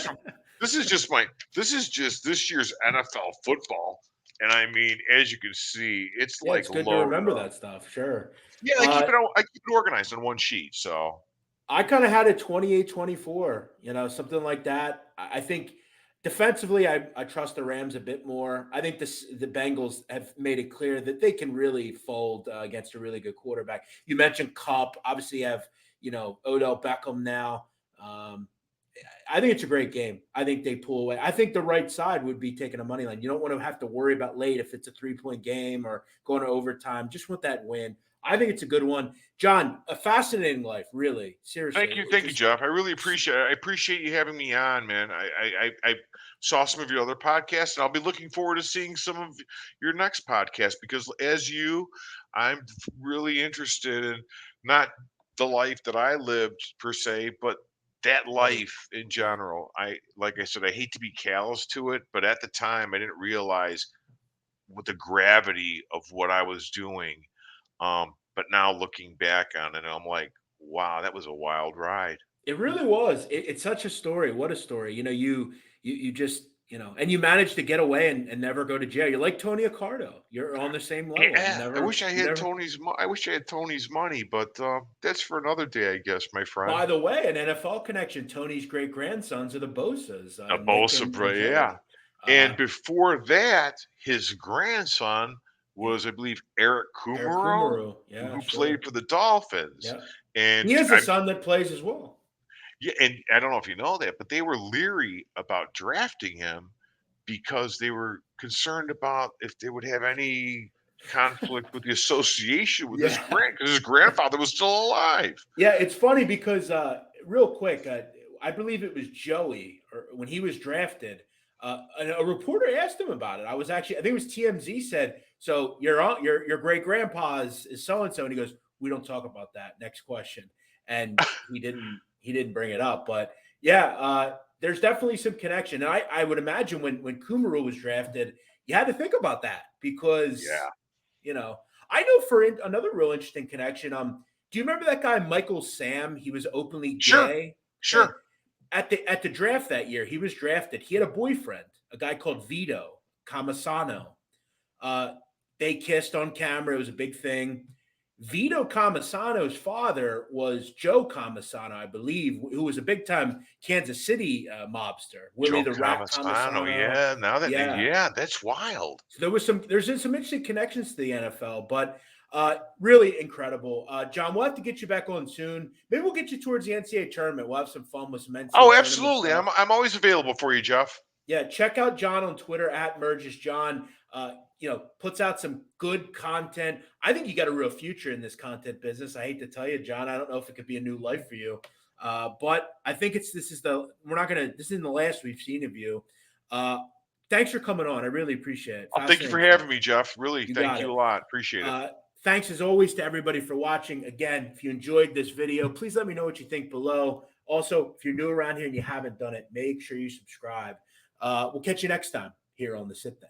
this is just my this is just this year's NFL football, and I mean, as you can see, it's yeah. like It's good to loaded remember up. that stuff. Sure. Yeah, Uh, I keep it organized on one sheet. So I kind of had a 28-24, something like that. I think defensively, I trust the Rams a bit more. I think the Bengals have made it clear that they can really fold against a really good quarterback. You mentioned Cup. Obviously, you have, Odell Beckham now. Um, I think it's a great game. I think they pull away. I think the right side would be taking a money line. You don't want to have to worry about late if it's a 3-point game or going to overtime. Just want that win. I think it's a good one. John, a fascinating life, really. Seriously. thank you, Just Jeff. I really appreciate it. I appreciate you having me on, man. I saw some of your other podcasts, and I'll be looking forward to seeing some of your next podcast because, as you, I'm really interested in not the life that I lived per se, but that life in general, like I said, I hate to be callous to it, but at the time I didn't realize what the gravity of what I was doing. But now looking back on it, I'm like, wow, that was a wild ride. It really was. It's such a story. What a story. You know, you just, you know, and you managed to get away and never go to jail. You're like Tony Accardo. You're on the same level. Yeah, You never. I wish I had Tony's money, but that's for another day, I guess, my friend. By the way, an NFL connection. Tony's great grandsons are the Bosas, A Nick Bosa, and yeah. Joey. And Uh, before that, his grandson was, I believe, Eric Eric Kumaro, Kumaru. Yeah, who sure. played for the Dolphins. Yeah. He And has a son that plays as well. yeah, and I don't know if you know that, but they were leery about drafting him because they were concerned about if they would have any conflict with the association with Yeah. because his grandfather was still alive. Yeah, it's funny because real quick, I believe it was Joey, or when he was drafted, a reporter asked him about it. I think it was TMZ said, "So your great grandpa's is so and so," and he goes, "We don't talk about that." Next question, and he didn't bring it up, but yeah, there's definitely some connection. And I would imagine when Kumaru was drafted, you had to think about that because Yeah, you know I know for another real interesting connection. Do you remember that guy Michael Sam? He was openly sure, gay. Okay, sure. at the draft that year, he was drafted. He had a boyfriend, a guy called Vito Camasano. Uh, they kissed on camera. It was a big thing. Vito Camasano's father was Joe Camasano, I believe, who was a big time Kansas City mobster. Willie Joe the Rat Camasano, Camasano. yeah. Now that, Yeah, yeah, that's wild. so there's been some interesting connections to the NFL, but really incredible. John, we'll have to get you back on soon. Maybe we'll get you towards the NCAA tournament. We'll have some fun with some Oh, NCAA tournament absolutely. stuff. I'm always available for you, Jeff. Yeah, check out John on Twitter at Murges. John, puts out some good content. I think you got a real future in this content business. I hate to tell you, John. I don't know if it could be a new life for you, but I think this isn't the last we've seen of you. Uh, Thanks for coming on. I really appreciate it. Oh, thank you for Fascinating having stuff. me, Jeff. Really, You thank got you a it. lot. Appreciate it. Uh, Thanks as always to everybody for watching. Again, if you enjoyed this video, please let me know what you think below. Also, if you're new around here and you haven't done it, make sure you subscribe. We'll catch you next time here on the Sit Down.